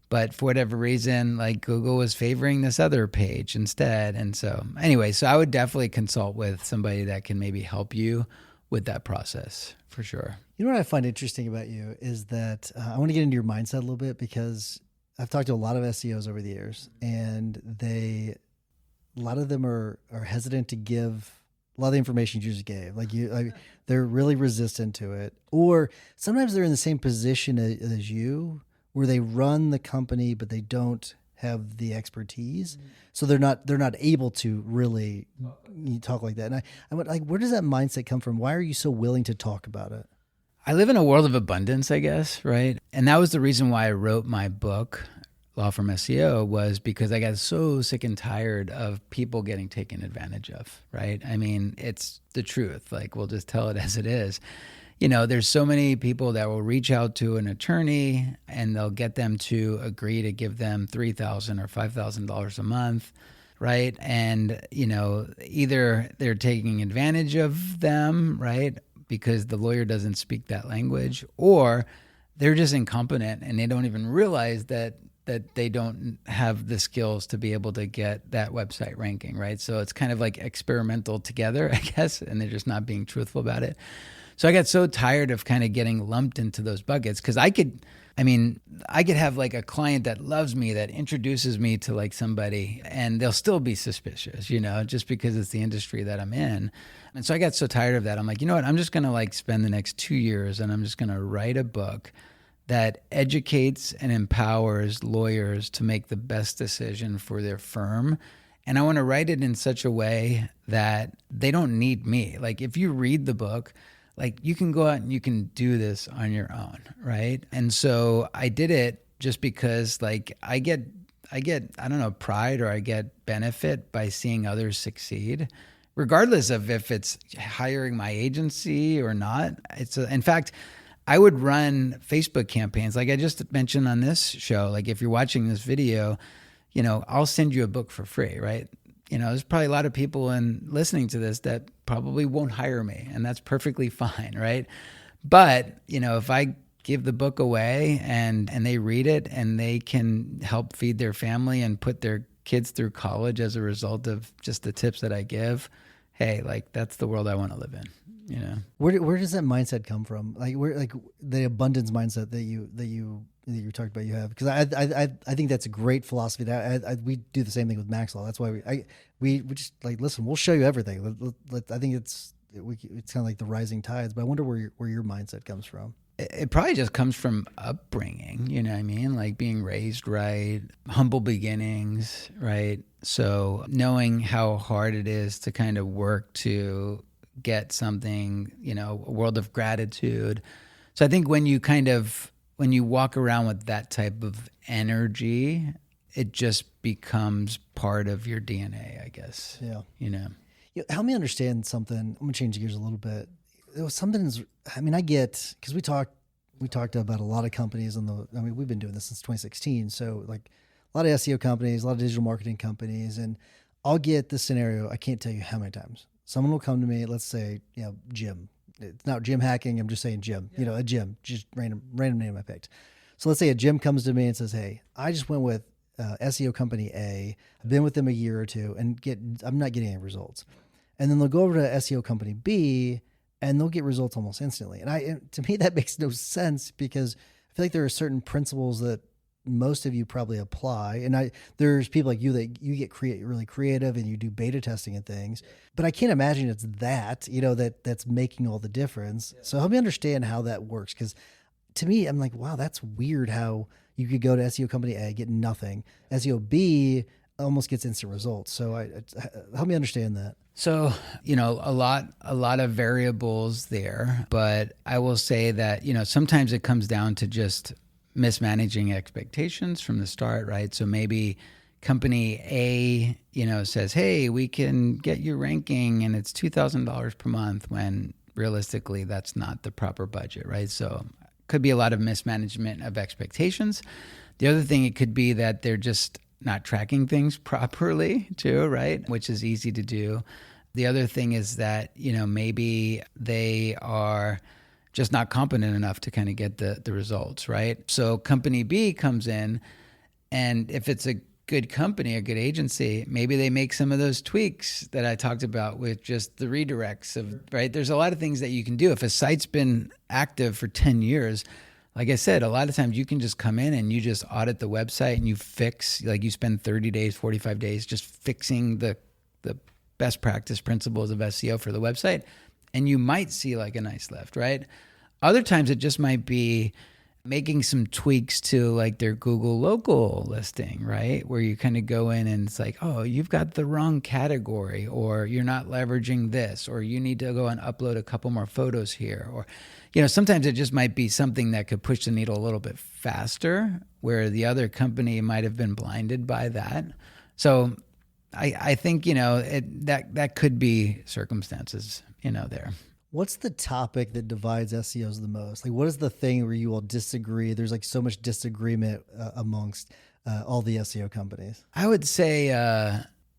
But for whatever reason, like Google was favoring this other page instead. And so anyway, so I would definitely consult with somebody that can maybe help you with that process for sure. You know what I find interesting about you is that I want to get into your mindset a little bit, because I've talked to a lot of SEOs over the years, and a lot of them are hesitant to give a lot of the information you just gave. They're really resistant to it, or sometimes they're in the same position as you, where they run the company but they don't have the expertise, so they're not able to really talk like that. And I went like, where does that mindset come from? Why are you so willing to talk about it? I live in a world of abundance, I guess, right? And that was the reason why I wrote my book, Law Firm SEO, was because I got so sick and tired of people getting taken advantage of, right? I mean, it's the truth. Like, we'll just tell it as it is. There's so many people that will reach out to an attorney and they'll get them to agree to give them $3,000 or $5,000 a month, right? And, either they're taking advantage of them, right? Because the lawyer doesn't speak that language, or they're just incompetent and they don't even realize that they don't have the skills to be able to get that website ranking, right? So it's kind of like experimental together, I guess, and they're just not being truthful about it. So I got so tired of kind of getting lumped into those buckets, because I could have like a client that loves me, that introduces me to like somebody, and they'll still be suspicious, just because it's the industry that I'm in. And so I got so tired of that. I'm like, you know what? I'm just going to like spend the next 2 years and I'm just going to write a book that educates and empowers lawyers to make the best decision for their firm. And I want to write it in such a way that they don't need me. Like if you read the book, like you can go out and you can do this on your own, right? And so I did it just because like I get pride, or I get benefit by seeing others succeed, regardless of if it's hiring my agency or not. In fact, I would run Facebook campaigns. Like I just mentioned on this show, like if you're watching this video, I'll send you a book for free, right? There's probably a lot of people listening to this that probably won't hire me, and that's perfectly fine, right? But, if I give the book away and they read it and they can help feed their family and put their kids through college as a result of just the tips that I give, hey, like that's the world I want to live in. Where does that mindset come from? Like the abundance mindset that you talked about you have, because I think that's a great philosophy. That we do the same thing with Maxwell. That's why we just like, listen, we'll show you everything. I think it's kind of like the rising tides. But I wonder where your mindset comes from. It probably just comes from upbringing, you know what I mean? Like being raised right, humble beginnings, right? So knowing how hard it is to kind of work to get something, a world of gratitude. So I think when you walk around with that type of energy, it just becomes part of your DNA, I guess. Yeah. Help me understand something. I'm going to change gears a little bit. I get, because we talked about a lot of companies we've been doing this since 2016. So like a lot of SEO companies, a lot of digital marketing companies, and I'll get this scenario. I can't tell you how many times someone will come to me. Let's say, Jim, it's not Jim hacking. I'm just saying Jim, a Jim, just random name I picked. So let's say a Jim comes to me and says, hey, I just went with SEO company A. I've been with them a year or two and I'm not getting any results. And then they'll go over to SEO company B and they'll get results almost instantly. And to me, that makes no sense, because I feel like there are certain principles that most of you probably apply. And there's people like you that you get really creative and you do beta testing and things, but I can't imagine it's that's making all the difference. So help me understand how that works. Cause to me, I'm like, wow, that's weird how you could go to SEO company A, get nothing. SEO B almost gets instant results. So help me understand that. So, a lot of variables there, but I will say that, sometimes it comes down to just mismanaging expectations from the start, right? So maybe company A, says, hey, we can get you ranking and it's $2,000 per month, when realistically that's not the proper budget, right? So could be a lot of mismanagement of expectations. The other thing, it could be that they're just not tracking things properly too, right? Which is easy to do. The other thing is that, maybe they are just not competent enough to kind of get the results, right? So company B comes in, and if it's a good company, a good agency, maybe they make some of those tweaks that I talked about with just the redirects right? There's a lot of things that you can do. If a site's been active for 10 years, like I said, a lot of times you can just come in and you just audit the website and you fix, like you spend 30 days, 45 days just fixing the best practice principles of SEO for the website, and you might see like a nice lift, right? Other times it just might be making some tweaks to like their Google local listing, right? Where you kind of go in and it's like, oh, you've got the wrong category, or you're not leveraging this, or you need to go and upload a couple more photos here. Or, sometimes it just might be something that could push the needle a little bit faster, where the other company might have been blinded by that. So I think, that could be circumstances, there. What's the topic that divides SEOs the most? Like, what is the thing where you all disagree? There's like so much disagreement amongst all the SEO companies. I would say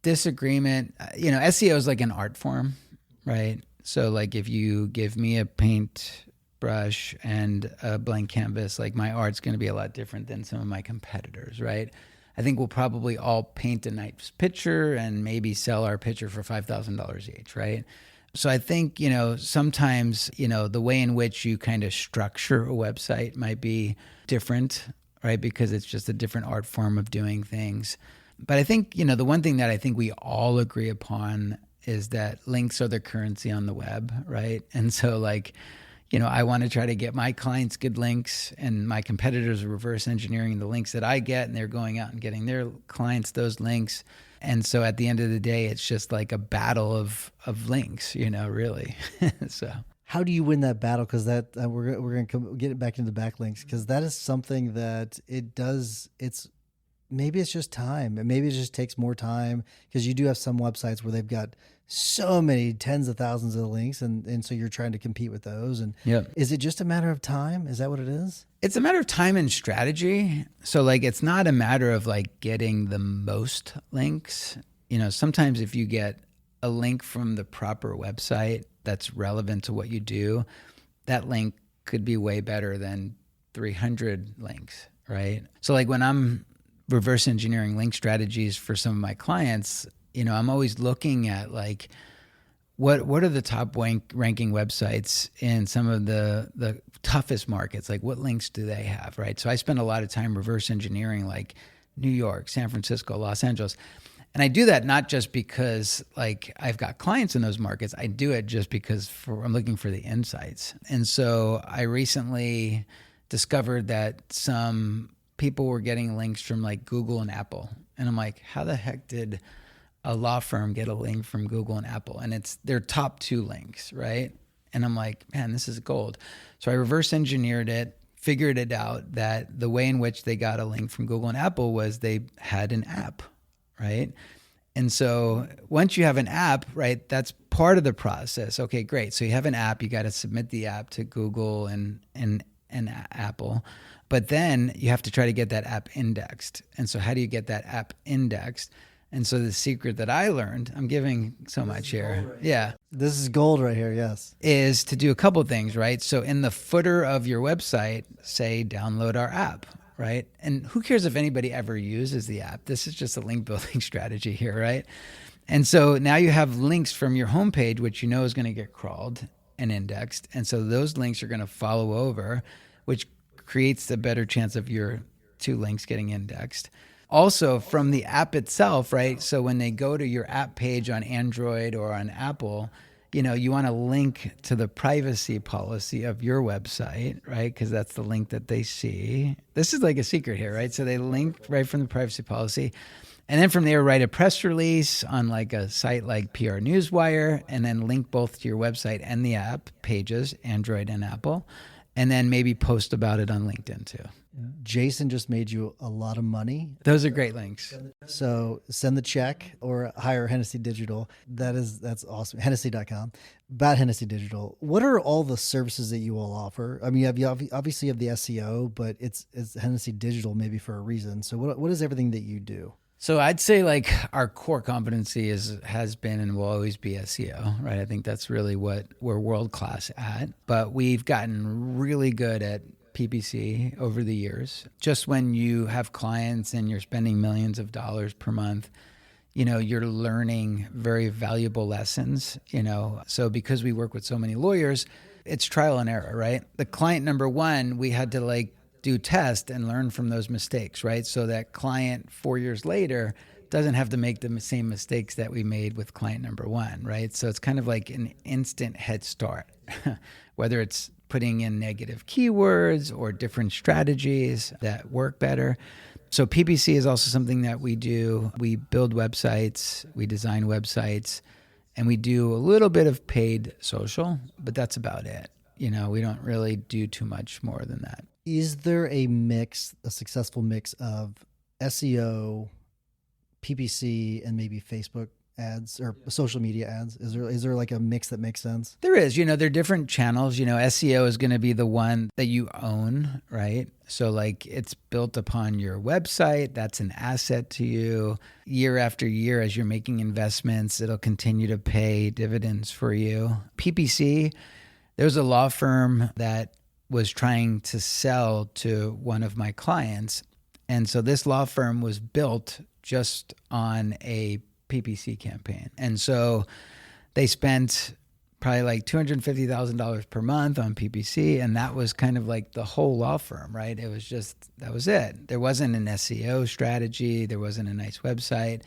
disagreement, SEO is like an art form, right? So like if you give me a paint brush and a blank canvas, like my art's going to be a lot different than some of my competitors, right? I think we'll probably all paint a nice picture and maybe sell our picture for $5,000 each, right? So I think, sometimes, the way in which you kind of structure a website might be different, right? Because it's just a different art form of doing things. But I think, the one thing that I think we all agree upon is that links are the currency on the web, right? And so like, I want to try to get my clients good links, and my competitors are reverse engineering the links that I get, and they're going out and getting their clients those links. And so at the end of the day, it's just like a battle of links, really. So how do you win that battle? Because that we're going to get it back into backlinks, because that is something that it's maybe it's just time, and maybe it just takes more time, because you do have some websites where they've got so many tens of thousands of links, and so you're trying to compete with those. And is it just a matter of time? Is that what it is? It's a matter of time and strategy. So like, it's not a matter of like getting the most links. Sometimes if you get a link from the proper website that's relevant to what you do, that link could be way better than 300 links, right? So like, when I'm reverse engineering link strategies for some of my clients, I'm always looking at like, what are the top ranking websites in some of the toughest markets? Like, what links do they have, right? So I spend a lot of time reverse engineering like New York, San Francisco, Los Angeles. And I do that not just because like I've got clients in those markets. I do it just because I'm looking for the insights. And so I recently discovered that some people were getting links from like Google and Apple. And I'm like, how the heck did a law firm get a link from Google and Apple? And it's their top 2 links, right? And I'm like, man, this is gold. So I reverse engineered it, figured it out that the way in which they got a link from Google and Apple was they had an app, right? And so once you have an app, right, that's part of the process. Okay, great. So you have an app, you got to submit the app to Google and Apple, but then you have to try to get that app indexed. And so how do you get that app indexed? And so the secret that I learned, I'm giving so much here. Right. Yeah. This is gold right here. Yes. Is to do a couple of things, right? So in the footer of your website, say download our app, right? And who cares if anybody ever uses the app? This is just a link building strategy here, right? And so now you have links from your homepage, which you know is going to get crawled and indexed. And so those links are going to follow over, which creates a better chance of your 2 links getting indexed. Also from the app itself, right? So when they go to your app page on Android or on Apple, you want to link to the privacy policy of your website, right? Because that's the link that they see. This is like a secret here, right? So they link right from the privacy policy. And then from there, write a press release on like a site like PR Newswire, and then link both to your website and the app pages, Android and Apple, and then maybe post about it on LinkedIn too. Jason just made you a lot of money. Those are great links. So send the check or hire Hennessey Digital. That's awesome. Hennessey.com. About Hennessey Digital. What are all the services that you all offer? I mean, you obviously have the SEO, but it's Hennessey Digital maybe for a reason. So what is everything that you do? So I'd say like our core competency has been and will always be SEO, right? I think that's really what we're world class at. But we've gotten really good at PPC over the years. Just when you have clients and you're spending millions of dollars per month, you're learning very valuable lessons, So because we work with so many lawyers, it's trial and error, right? The client number 1, we had to like do test and learn from those mistakes, right? So that client 4 years later doesn't have to make the same mistakes that we made with client number 1, right? So it's kind of like an instant head start, whether it's putting in negative keywords or different strategies that work better. So PPC is also something that we do. We build websites, we design websites, and we do a little bit of paid social, but that's about it. We don't really do too much more than that. Is there a successful mix of SEO, PPC, and maybe Facebook ads or social media ads? Is there like a mix that makes sense? There is. They're different channels. SEO is going to be the one that you own, right? So like it's built upon your website. That's an asset to you. Year after year, as you're making investments, it'll continue to pay dividends for you. PPC, there was a law firm that was trying to sell to one of my clients. And so this law firm was built just on a PPC campaign. And so they spent probably like $250,000 per month on PPC. And that was kind of like the whole law firm, right? It was just, that was it. There wasn't an SEO strategy. There wasn't a nice website.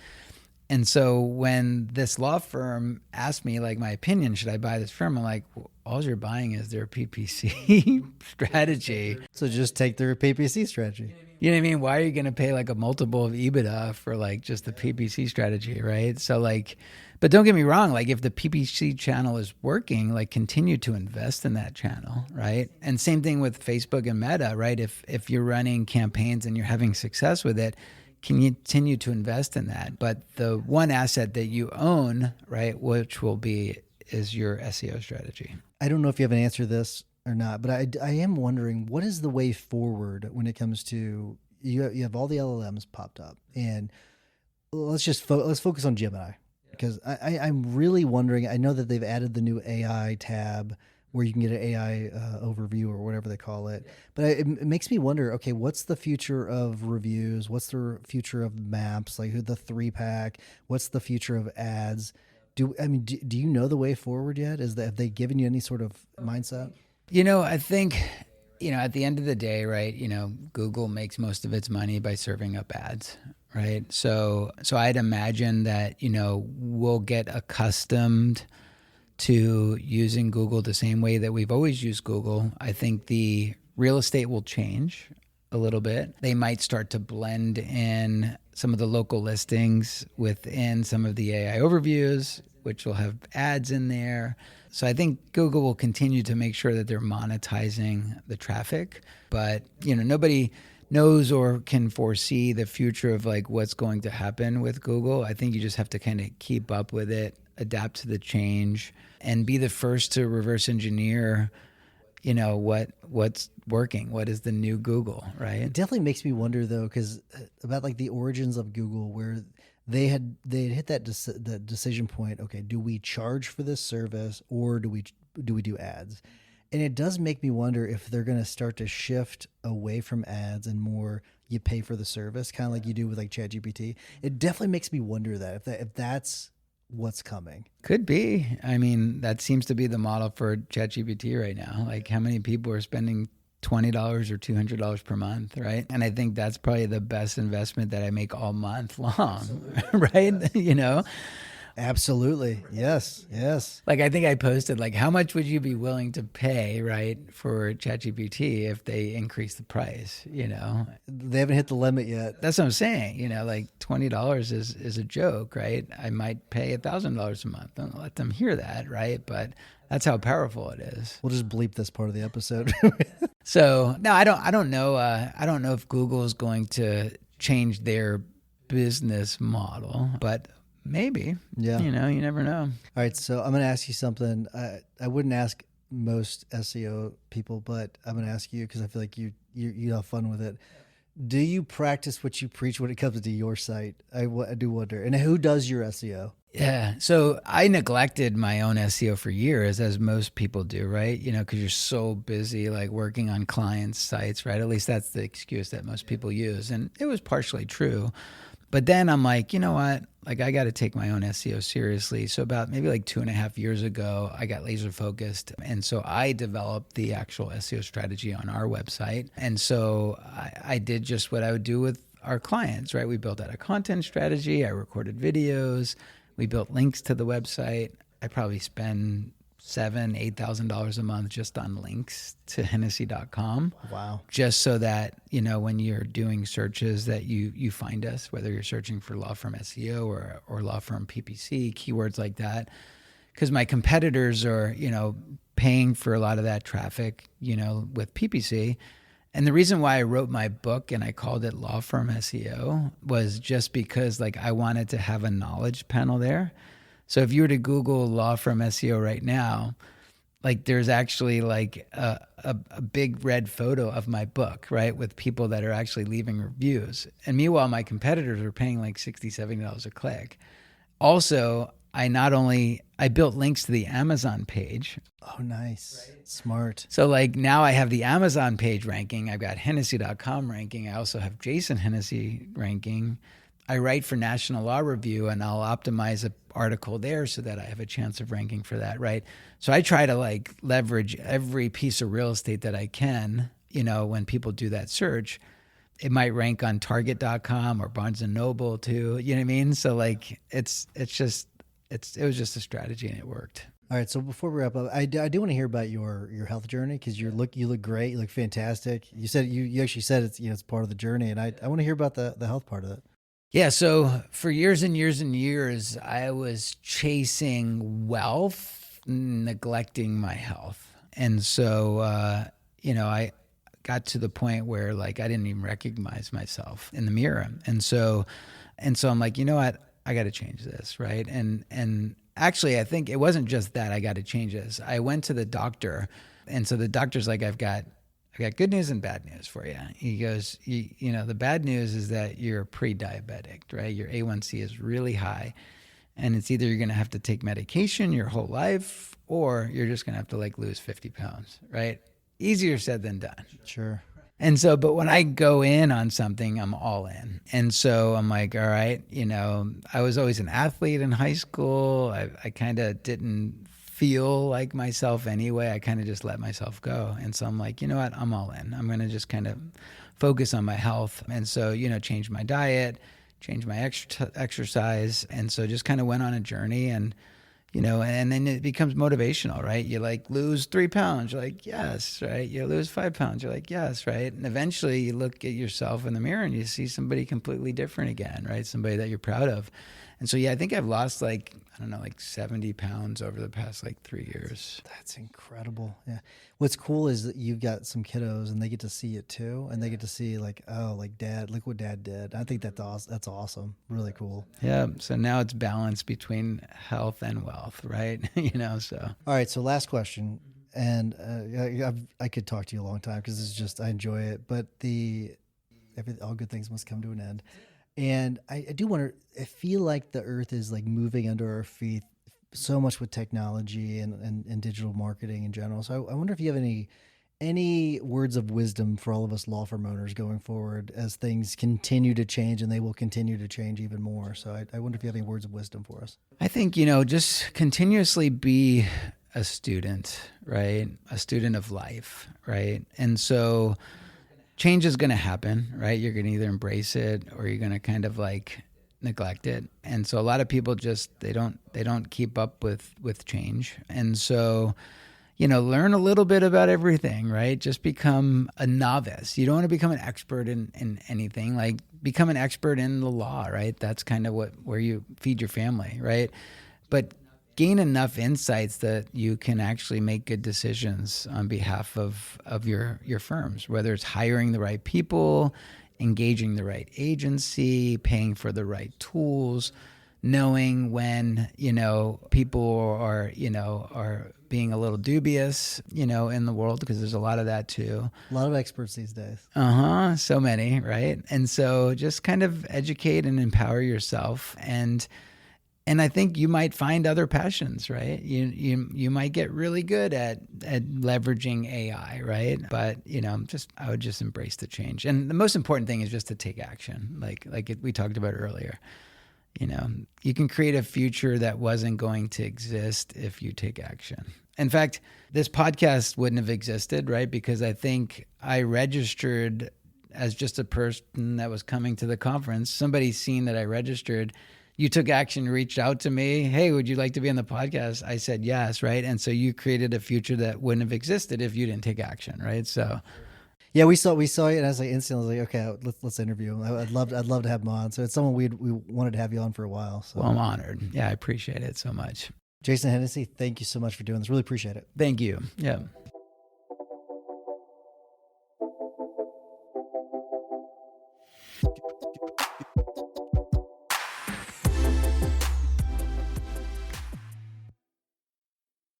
And so when this law firm asked me like my opinion, should I buy this firm? I'm like, well, all you're buying is their PPC strategy. So just take their PPC strategy. You know what I mean? Why are you going to pay like a multiple of EBITDA for like just the PPC strategy, right? So like, but don't get me wrong, like if the PPC channel is working, like continue to invest in that channel, right? And same thing with Facebook and Meta, right? If you're running campaigns and you're having success with it, continue to invest in that. But the one asset that you own, right, which is your SEO strategy. I don't know if you have an answer to this or not, but I am wondering, what is the way forward when it comes to, you have all the LLMs popped up, and let's focus on Gemini, because I'm really wondering. I know that they've added the new AI tab where you can get an AI overview or whatever they call it. But it makes me wonder, okay, what's the future of reviews? What's the future of maps? Like the 3-pack? What's the future of ads? Do you know the way forward yet? Have they given you any sort of mindset? I think, at the end of the day, right, Google makes most of its money by serving up ads, right? So I'd imagine that, we'll get accustomed to using Google the same way that we've always used Google. I think the real estate will change a little bit. They might start to blend in some of the local listings within some of the AI overviews, which will have ads in there. So I think Google will continue to make sure that they're monetizing the traffic, but nobody knows or can foresee the future of like what's going to happen with Google. I think you just have to kind of keep up with it, adapt to the change, and be the first to reverse engineer, what's working, what is the new Google, right? It definitely makes me wonder though, because about like the origins of Google, where they had hit that decision point. Okay, do we charge for this service, or do we do ads? And it does make me wonder if they're going to start to shift away from ads and more you pay for the service, kind of like you do with like ChatGPT. It definitely makes me wonder if that's what's coming. Could be. I mean, that seems to be the model for ChatGPT right now. Like, how many people are spending $20 or $200 per month, right? And I think that's probably the best investment that I make all month long, right? Absolutely. Yes. Like, I think I posted, like, how much would you be willing to pay, right, for ChatGPT if they increase the price, They haven't hit the limit yet. That's what I'm saying, like $20 is a joke, right? I might pay $1,000 a month. Don't let them hear that, right? But that's how powerful it is. We'll just bleep this part of the episode. So, no, I don't know. I don't know if Google is going to change their business model, but maybe. Yeah. You never know. All right. So I'm going to ask you something. I wouldn't ask most SEO people, but I'm going to ask you because I feel like you have fun with it. Do you practice what you preach when it comes to your site? I do wonder. And who does your SEO? Yeah. So I neglected my own SEO for years, as most people do, right? Because you're so busy like working on clients' sites, right? At least that's the excuse that most people use. And it was partially true. But then I'm like, you know what? Like, I got to take my own SEO seriously. So about maybe like 2.5 years ago, I got laser focused. And so I developed the actual SEO strategy on our website. And so I did just what I would do with our clients, right? We built out a content strategy. I recorded videos. We built links to the website. I probably spend $7,000-$8,000 a month just on links to Hennessey.com. Wow. Just so that, when you're doing searches that you find us, whether you're searching for law firm SEO or law firm PPC, keywords like that. Because my competitors are, paying for a lot of that traffic, with PPC. And the reason why I wrote my book and I called it Law Firm SEO was just because like I wanted to have a knowledge panel there. So if you were to Google law firm SEO right now, like there's actually like a big red photo of my book, right? With people that are actually leaving reviews. And meanwhile, my competitors are paying like $60, $70 a click. Also, I built links to the Amazon page. Oh, nice. Right. Smart. So like now I have the Amazon page ranking. I've got Hennessey.com ranking. I also have Jason Hennessey ranking. I write for National Law Review and I'll optimize an article there so that I have a chance of ranking for that, right? So I try to like leverage every piece of real estate that I can, when people do that search. It might rank on Target.com or Barnes & Noble too, you know what I mean? So like it was just a strategy and it worked. All right, so before we wrap up, I do want to hear about your health journey because you look great, you look fantastic. You said you actually said it's part of the journey, and I want to hear about the health part of it. Yeah, so for years and years and years, I was chasing wealth, neglecting my health. And so, I got to the point where like I didn't even recognize myself in the mirror. And so I'm like, you know what? I got to change this, right? And actually, I think it wasn't just that I got to change this. I went to the doctor, and so the doctor's like, I got good news and bad news for you. He goes, you know, the bad news is that you're pre-diabetic, right? Your A1C is really high, and it's either you're going to have to take medication your whole life, or you're just going to have to like lose 50 pounds, right? Easier said than done. Sure. And so, but when I go in on something, I'm all in. And so I'm like, all right, you know, I was always an athlete in high school. I kind of didn't feel like myself anyway. I kind of just let myself go. And so I'm like, you know what? I'm all in. I'm going to just kind of focus on my health. And so, you know, change my diet, change my exercise. And so just kind of went on a journey, and you know, and then it becomes motivational, right? You like lose 3 pounds, you're like, yes, right? You lose 5 pounds, you're like, yes, right? And eventually you look at yourself in the mirror and you see somebody completely different again, right? Somebody that you're proud of. And so, yeah, I think I've lost like, I don't know, like 70 pounds over the past like 3 years. That's incredible. Yeah. What's cool is that you've got some kiddos and they get to see it too. And they get to see like, oh, like dad, look what dad did. I think that's awesome. Really cool. Yeah. So now it's balance between health and wealth, right? You know, so. All right. So last question. And I could talk to you a long time because it's just, I enjoy it. But all good things must come to an end. And I do wonder, I feel like the earth is like moving under our feet so much with technology and digital marketing in general. So I wonder if you have any words of wisdom for all of us law firm owners going forward as things continue to change, and they will continue to change even more. So I wonder if you have any words of wisdom for us. I think, you know, just continuously be a student, right? A student of life, right? And so change is going to happen, right? You're going to either embrace it or you're going to kind of like neglect it. And so a lot of people just, they don't keep up with change. And so, you know, learn a little bit about everything, right? Just become a novice. You don't want to become an expert in anything. Like become an expert in the law, right? That's kind of where you feed your family, right? But gain enough insights that you can actually make good decisions on behalf of your firms, whether it's hiring the right people, engaging the right agency, paying for the right tools, knowing when, you know, people are being a little dubious, you know, in the world, because there's a lot of that too. A lot of experts these days. So many, right? And so just kind of educate and empower yourself. And I think you might find other passions, right? You might get really good at leveraging AI, right? But, you know, I would just embrace the change. And the most important thing is just to take action, like we talked about earlier. You know, you can create a future that wasn't going to exist if you take action. In fact, this podcast wouldn't have existed, right? Because I think I registered as just a person that was coming to the conference. Somebody seen that I registered. You took action, reached out to me. Hey, would you like to be on the podcast? I said yes, right? And so you created a future that wouldn't have existed if you didn't take action, right? So, yeah, we saw it, and I was like instantly, okay, let's interview him. I'd love to have him on. So it's someone we wanted to have you on for a while. So. Well, I'm honored. Yeah, I appreciate it so much. Jason Hennessey, thank you so much for doing this. Really appreciate it. Thank you. Yeah.